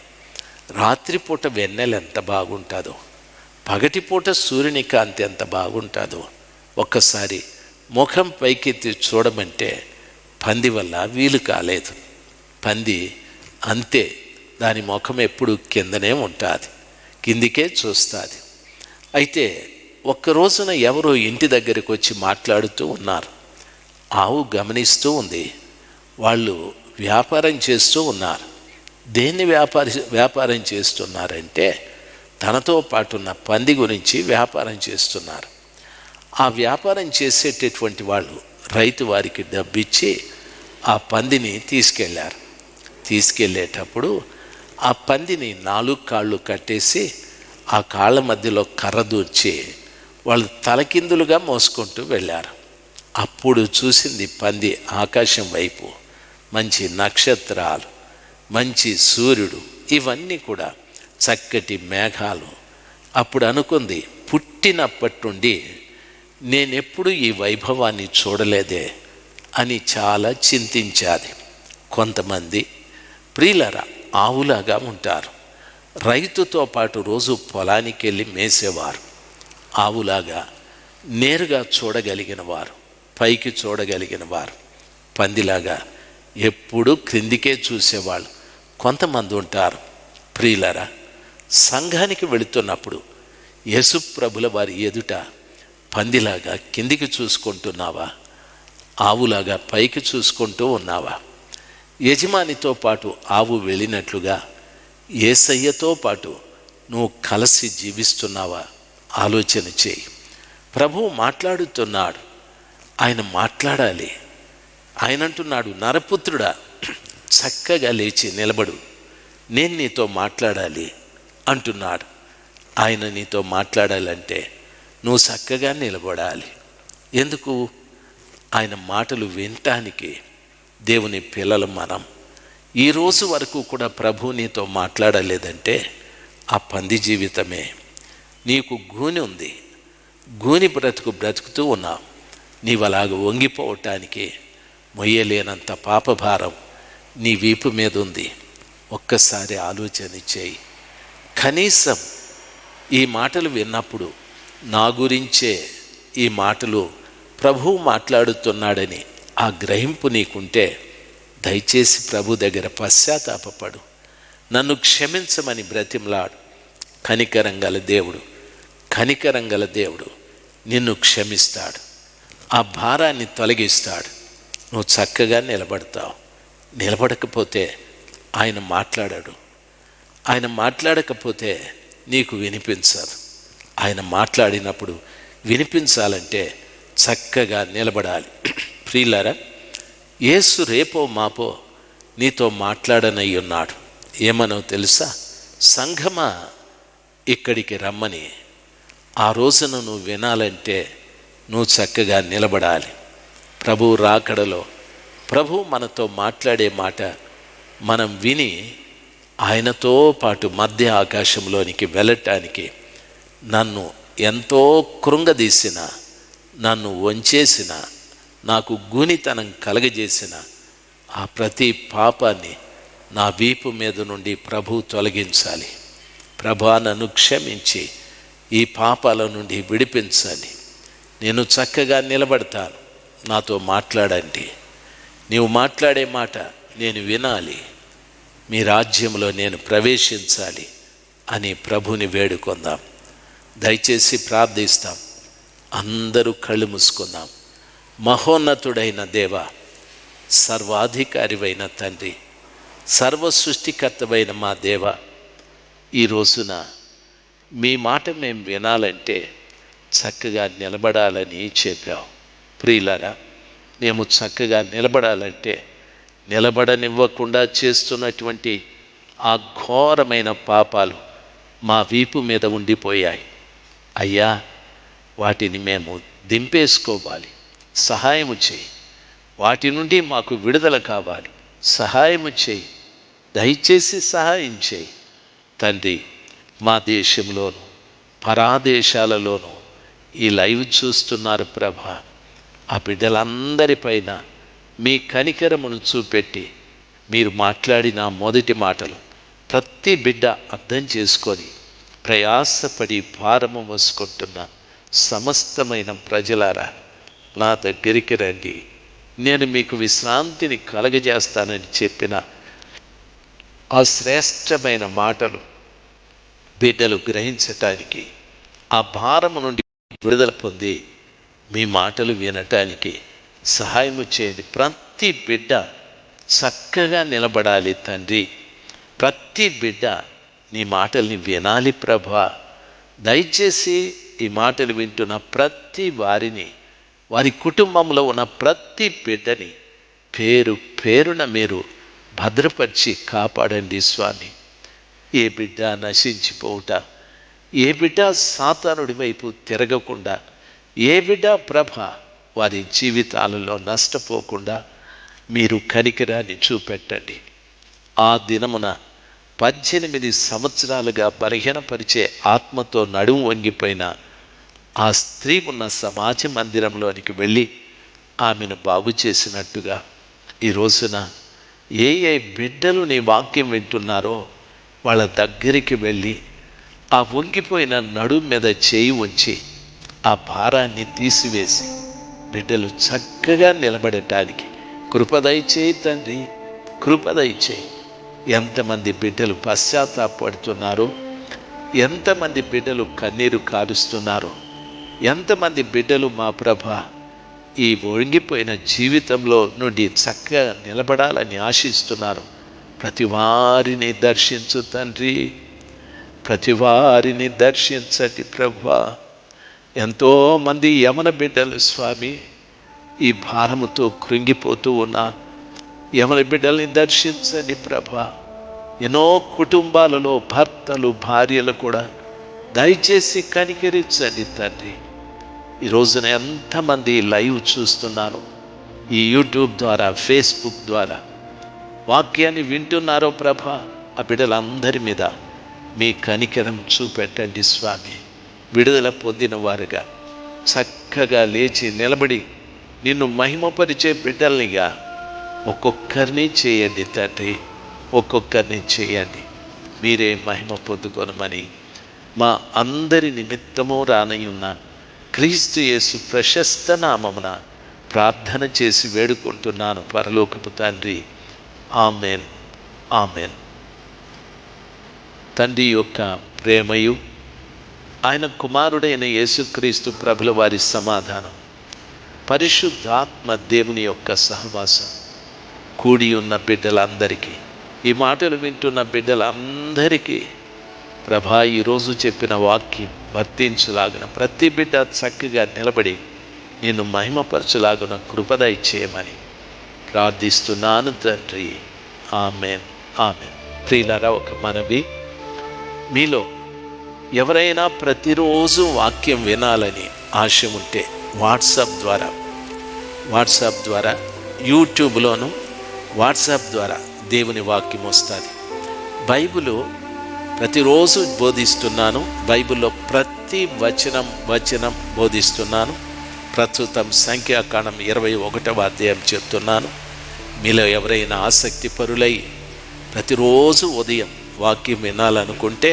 రాత్రిపూట వెన్నెల ఎంత బాగుంటుందో, పగటిపూట సూర్యుని కాంతి ఎంత బాగుంటుందో, ఒక్కసారి ముఖం పైకెత్తి చూడమంటే పంది వల్ల వీలు కాలేదు. పంది అంతే, దాని ముఖం ఎప్పుడు కిందనే ఉంటుంది, కిందికే చూస్తుంది. అయితే ఒక్కరోజున ఎవరో ఇంటి దగ్గరికి వచ్చి మాట్లాడుతూ ఉన్నారు. ఆవు గమనిస్తూ ఉంది. వాళ్ళు వ్యాపారం చేస్తూ ఉన్నారు. దేన్ని వ్యాపారం చేస్తున్నారంటే తనతో పాటున్న పంది గురించి వ్యాపారం చేస్తున్నారు. ఆ వ్యాపారం చేసేటటువంటి వాళ్ళు రైతు వారికి డబ్బిచ్చి ఆ పందిని తీసుకెళ్ళారు. తీసుకెళ్ళేటప్పుడు ఆ పందిని 4 కాళ్ళు కట్టేసి ఆ కాళ్ళ మధ్యలో కర్ర దూర్చి వాళ్ళు తలకిందులుగా మోసుకుంటూ వెళ్ళారు. అప్పుడు చూసింది పంది ఆకాశం వైపు, మంచి నక్షత్రాలు, మంచి సూర్యుడు, ఇవన్నీ కూడా చక్కటి మేఘాలు. అప్పుడు అనుకుంది, పుట్టినప్పటి నుండి నేనెప్పుడు ఈ వైభవాన్ని చూడలేదే అని చాలా చింతించాది. కొంతమంది ప్రియులరా ఆవులాగా ఉంటారు. రైతుతో పాటు రోజు పొలానికి వెళ్ళి మేసేవారు. ఆవులాగా నేరుగా చూడగలిగిన వారు, పైకి చూడగలిగిన వారు. పందిలాగా ఎప్పుడూ క్రిందికే చూసేవాళ్ళు కొంతమంది ఉంటారు. ప్రియులరా, సంఘానికి వెళుతున్నప్పుడు యేసు ప్రభుల వారి ఎదుట పందిలాగా కిందికి చూసుకుంటున్నావా, ఆవులాగా పైకి చూసుకుంటూ ఉన్నావా? యజమానితో పాటు ఆవు వెళ్ళినట్లుగా యేసయ్యతో పాటు నువ్వు కలిసి జీవిస్తున్నావా? ఆలోచన చేయి. ప్రభువు మాట్లాడుతున్నాడు, ఆయన మాట్లాడాలి. ఆయన అంటున్నాడు, నరపుత్రుడా, చక్కగా లేచి నిలబడు, నేను నీతో మాట్లాడాలి అంటున్నాడు. ఆయన నీతో మాట్లాడాలంటే నువ్వు చక్కగా నిలబడాలి. ఎందుకు? ఆయన మాటలు వినటానికి దేవుని పిల్లలు మనం. ఈరోజు వరకు కూడా ప్రభు నీతో మాట్లాడలేదంటే ఆ పంది జీవితమే. నీకు గూని ఉంది, గూని బ్రతుకుతూ ఉన్నావు. నీవు అలాగ వంగిపోవటానికి మొయ్యలేనంత పాపభారం నీ వీపు మీద ఉంది. ఒక్కసారి ఆలోచన చేయి. కనీసం ఈ మాటలు విన్నప్పుడు నా గురించే ఈ మాటలు ప్రభువు మాట్లాడుతున్నాడని ఆ గ్రహింపు నీకుంటే దయచేసి ప్రభు దగ్గర పశ్చాత్తాపపడు. నన్ను క్షమించమని బ్రతిమలాడు. కనికరంగల దేవుడు నిన్ను క్షమిస్తాడు. ఆ భారాన్ని తొలగిస్తాడు. నువ్వు చక్కగా నిలబడతావు. నిలబడకపోతే ఆయన మాట్లాడాడు. ఆయన మాట్లాడకపోతే నీకు వినిపించదు. ఆయన మాట్లాడినప్పుడు వినిపించాలంటే చక్కగా నిలబడాలి. ప్రియులారా, యేసు రేపో మాపో నీతో మాట్లాడనై ఉన్నాడు. ఏమనో తెలుసా? సంఘమా, ఇక్కడికి రమ్మని. ఆ రోజున నువ్వు వినాలంటే నువ్వు చక్కగా నిలబడాలి. ప్రభు రాకడలో ప్రభు మనతో మాట్లాడే మాట మనం విని ఆయనతో పాటు మధ్య ఆకాశంలోనికి వెళ్ళటానికి నన్ను ఎంతో కృంగదీసిన, నన్ను వంచేసిన, నాకు గూనితనం కలగజేసిన ఆ ప్రతి పాపాన్ని నా వీపు మీద నుండి ప్రభు తొలగించాలి. ప్రభా, నన్ను క్షమించి ఈ పాపాల నుండి విడిపించాలి. నేను చక్కగా నిలబడతాను, నాతో మాట్లాడండి. నీవు మాట్లాడే మాట నేను వినాలి, మీ రాజ్యంలో నేను ప్రవేశించాలి అని ప్రభుని వేడుకుందాం. దయచేసి ప్రార్థిస్తాం. అందరూ కళ్ళు మూసుకుందాం. మహోన్నతుడైన దేవ, సర్వాధికారివైన తండ్రి, సర్వ సృష్టికర్తవైన మా దేవ, ఈ రోజున మీ మాట మేము వినాలంటే చక్కగా నిలబడాలని చెప్పావు. ప్రియులారా, మేము చక్కగా నిలబడాలంటే నిలబడనివ్వకుండా చేస్తున్నటువంటి ఆ ఘోరమైన పాపాలు మా వీపు మీద ఉండిపోయాయి. అయ్యా, వాటిని మేము దింపేసుకోవాలి. సహాయము చేయి. వాటి నుండి మాకు విడుదల కావాలి. సహాయము చేయి. దయచేసి సహాయం చేయి తండ్రి. మా దేశంలోనూ పరాదేశాలలోనూ ఈ లైవ్ చూస్తున్నారు ప్రభా. ఆ బిడ్డలందరిపైన మీ కనికరమును చూపెట్టి మీరు మాట్లాడిన మొదటి మాటలు ప్రతి బిడ్డ అర్థం చేసుకొని ప్రయాసపడి భారము మోసుకుంటున్న సమస్తమైన ప్రజలారా, నా దగ్గరికి రండి, నేను మీకు విశ్రాంతిని కలగజేస్తానని చెప్పిన ఆ శ్రేష్టమైన మాటలు బిడ్డలు గ్రహించటానికి, ఆ భారము నుండి విడుదల పొంది మీ మాటలు వినటానికి సహాయము చేయండి. ప్రతి బిడ్డ చక్కగా నిలబడాలి తండ్రి. ప్రతి బిడ్డ నీ మాటల్ని వినాలి ప్రభా. దయచేసి ఈ మాటలు వింటున్న ప్రతి వారిని, వారి కుటుంబంలో ఉన్న ప్రతి బిడ్డని పేరు పేరున మీరు భద్రపరిచి కాపాడండి స్వామి. ఏ బిడ్డ నశించిపోవుట, ఏ బిడ్డ సాతానుడి వైపు తిరగకుండా, ఏ బిడ్డ ప్రభ వారి జీవితాలలో నష్టపోకుండా మీరు కనికరాన్ని చూపెట్టండి. ఆ దినమున 18 సంవత్సరాలుగా బలహీనపరిచే ఆత్మతో నడుము వంగిపోయిన ఆ స్త్రీ ఉన్న సమాజ మందిరంలోనికి వెళ్ళి ఆమెను బాగు చేసినట్టుగా ఈ రోజున ఏ బిడ్డలు నీ వాక్యం వింటున్నారో వాళ్ళ దగ్గరికి వెళ్ళి ఆ వంగిపోయిన నడుము మీద చేయి ఉంచి ఆ భారాన్ని తీసివేసి బిడ్డలు చక్కగా నిలబడటానికి కృపదయచేయి తండ్రి, కృపదయచేయి. ఎంతమంది బిడ్డలు పశ్చాత్తాపడుతున్నారో, ఎంతమంది బిడ్డలు కన్నీరు కారుస్తున్నారో, ఎంతమంది బిడ్డలు మా ప్రభ ఈ వంగిపోయిన జీవితంలో నుండి చక్కగా నిలబడాలని ఆశిస్తున్నారు. ప్రతి వారిని దర్శించు తండ్రి, ప్రతి వారిని దర్శించండి ప్రభా. ఎంతోమంది యమన బిడ్డలు స్వామి ఈ భారముతో కృంగిపోతూ ఉన్నా యవన బిడ్డల్ని దర్శించండి ప్రభా. ఎన్నో కుటుంబాలలో భర్తలు భార్యలు కూడా దయచేసి కనికరించండి తండ్రి. ఈ రోజున ఎంతమంది లైవ్ చూస్తున్నారు, ఈ యూట్యూబ్ ద్వారా, ఫేస్బుక్ ద్వారా వాక్యాన్ని వింటున్నారో ప్రభా, ఆ బిడ్డలందరి మీద మీ కనికరం చూపెట్టండి స్వామి. విడుదల పొందిన వారుగా చక్కగా లేచి నిలబడి నిన్ను మహిమపరిచే బిడ్డల్నిగా ఒక్కొక్కరిని చేయండి తండ్రి, ఒక్కొక్కరిని చేయండి. మీరే మహిమ పొందుకొనమని మా అందరి నిమిత్తము రానయ్యున్న క్రీస్తు యేసు ప్రశస్త నామమున ప్రార్థన చేసి వేడుకుంటున్నాను పరలోకపు తండ్రి. Amen, amen. తండ్రి యొక్క ప్రేమయు ఆయన కుమారుడైన యేసుక్రీస్తు ప్రభుల వారి సమాధానం, పరిశుద్ధాత్మ దేవుని యొక్క సహవాసం కూడి ఉన్న బిడ్డలందరికీ, ఈ మాటలు వింటున్న బిడ్డలందరికీ ప్రభా ఈరోజు చెప్పిన వాక్యం వర్తించులాగున ప్రతి బిడ్డ చక్కగా నిలబడి నేను మహిమపరచులాగున కృపదయ చేయమని ప్రార్థిస్తున్నాను తండ్రి. Amen, amen. ప్రియులారా, ఒక మనవి, మీలో ఎవరైనా ప్రతిరోజు వాక్యం వినాలని ఆశ ఉంటే వాట్సాప్ ద్వారా యూట్యూబ్లోను వాట్సాప్ ద్వారా దేవుని వాక్యం వస్తుంది. బైబిలు ప్రతిరోజు బోధిస్తున్నాను. బైబిల్లో ప్రతి వచనం బోధిస్తున్నాను. ప్రస్తుతం సంఖ్యాకాండం 21వ అధ్యాయం చెప్తున్నాను. మీలో ఎవరైనా ఆసక్తి పరులై ప్రతిరోజు ఉదయం వాక్యం వినాలనుకుంటే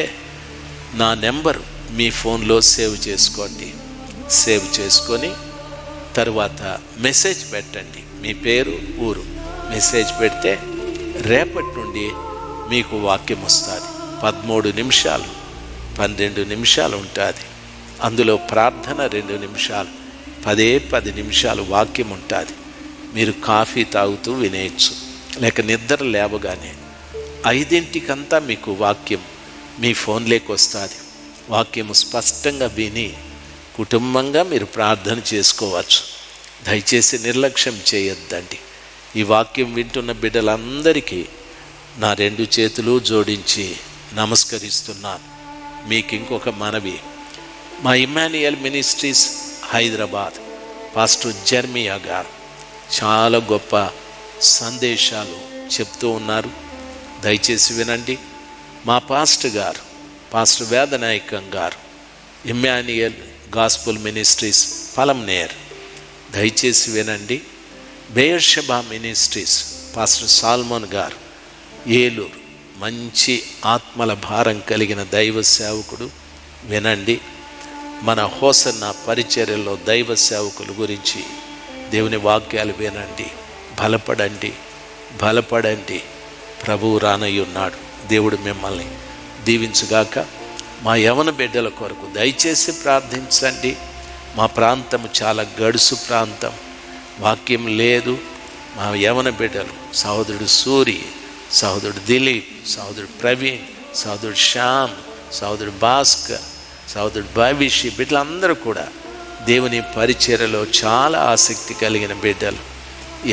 నా నెంబరు మీ ఫోన్లో సేవ్ చేసుకోండి. సేవ్ చేసుకొని తర్వాత మెసేజ్ పెట్టండి, మీ పేరు, ఊరు మెసేజ్ పెడితే రేపటి నుండి మీకు వాక్యం వస్తుంది. 13 నిమిషాలు 12 నిమిషాలు ఉంటుంది. అందులో ప్రార్థన 2 నిమిషాలు, 10 నిమిషాలు వాక్యం ఉంటుంది. మీరు కాఫీ తాగుతూ వినేయచ్చు, లేక నిద్ర లేవగానే 5 మీకు వాక్యం మీ ఫోన్లోకి వస్తుంది. వాక్యము స్పష్టంగా విని కుటుంబంగా మీరు ప్రార్థన చేసుకోవచ్చు. దయచేసి నిర్లక్ష్యం చేయొద్దండి. ఈ వాక్యం వింటున్న బిడ్డలందరికీ నా 2 చేతులు జోడించి నమస్కరిస్తున్నాను. మీకు ఇంకొక మనవి, మా Immanuel ministries Hyderabad pastor Jeremiah గారు చాలా గొప్ప సందేశాలు చెప్తూ ఉన్నారు. దయచేసి వినండి. మా పాస్టర్ గారు, పాస్టర్ వేదనాయకం గారు, ఇమ్మాన్యుయల్ గాస్పుల్ మినిస్ట్రీస్ పలంనేర్, దయచేసి వినండి. బెయర్షెబా మినిస్ట్రీస్ పాస్టర్ సాల్మోన్ గారు, ఏలూరు, మంచి ఆత్మల భారం కలిగిన దైవ సేవకుడు, వినండి. మన హోసన్న పరిచర్యలో దైవ సేవకుల గురించి దేవుని వాక్యాలు వినండి. బలపడండి. ప్రభువు రానయ్యున్నాడు. దేవుడు మిమ్మల్ని దీవించుగాక. మా యవన బిడ్డల కొరకు దయచేసి ప్రార్థించండి. మా ప్రాంతం చాలా గడుసు ప్రాంతం, వాక్యం లేదు. మా యవన బిడ్డలు సహోదరుడు సూరి, సహోదరుడు దిలీప్, సహోదరుడు ప్రవీణ్, సహోదరుడు శ్యామ్, సహోదరుడు భాస్కర్, సహోదరుడు భవిష్య బిడ్డలందరూ కూడా దేవుని పరిచర్యలో చాలా ఆసక్తి కలిగిన బిడ్డలు.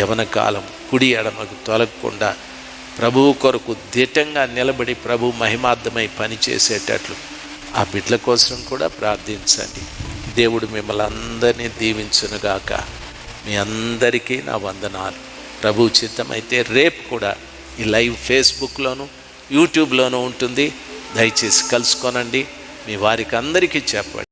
యవన కాలం కుడి ఎడమకు తొలగకుండా ప్రభువు కొరకు దిట్టంగా నిలబడి ప్రభు మహిమార్థమై పనిచేసేటట్లు ఆ బిడ్డల కోసం కూడా ప్రార్థించండి. దేవుడు మిమ్మల్ని అందరినీ దీవించునుగాక. మీ అందరికీ నా వందనాలు. ప్రభు చిత్తమైతే రేపు కూడా ఈ లైవ్ ఫేస్బుక్లోను యూట్యూబ్లోనూ ఉంటుంది. దయచేసి కలుసుకోనండి. మీ వారికి అందరికీ చెప్పండి.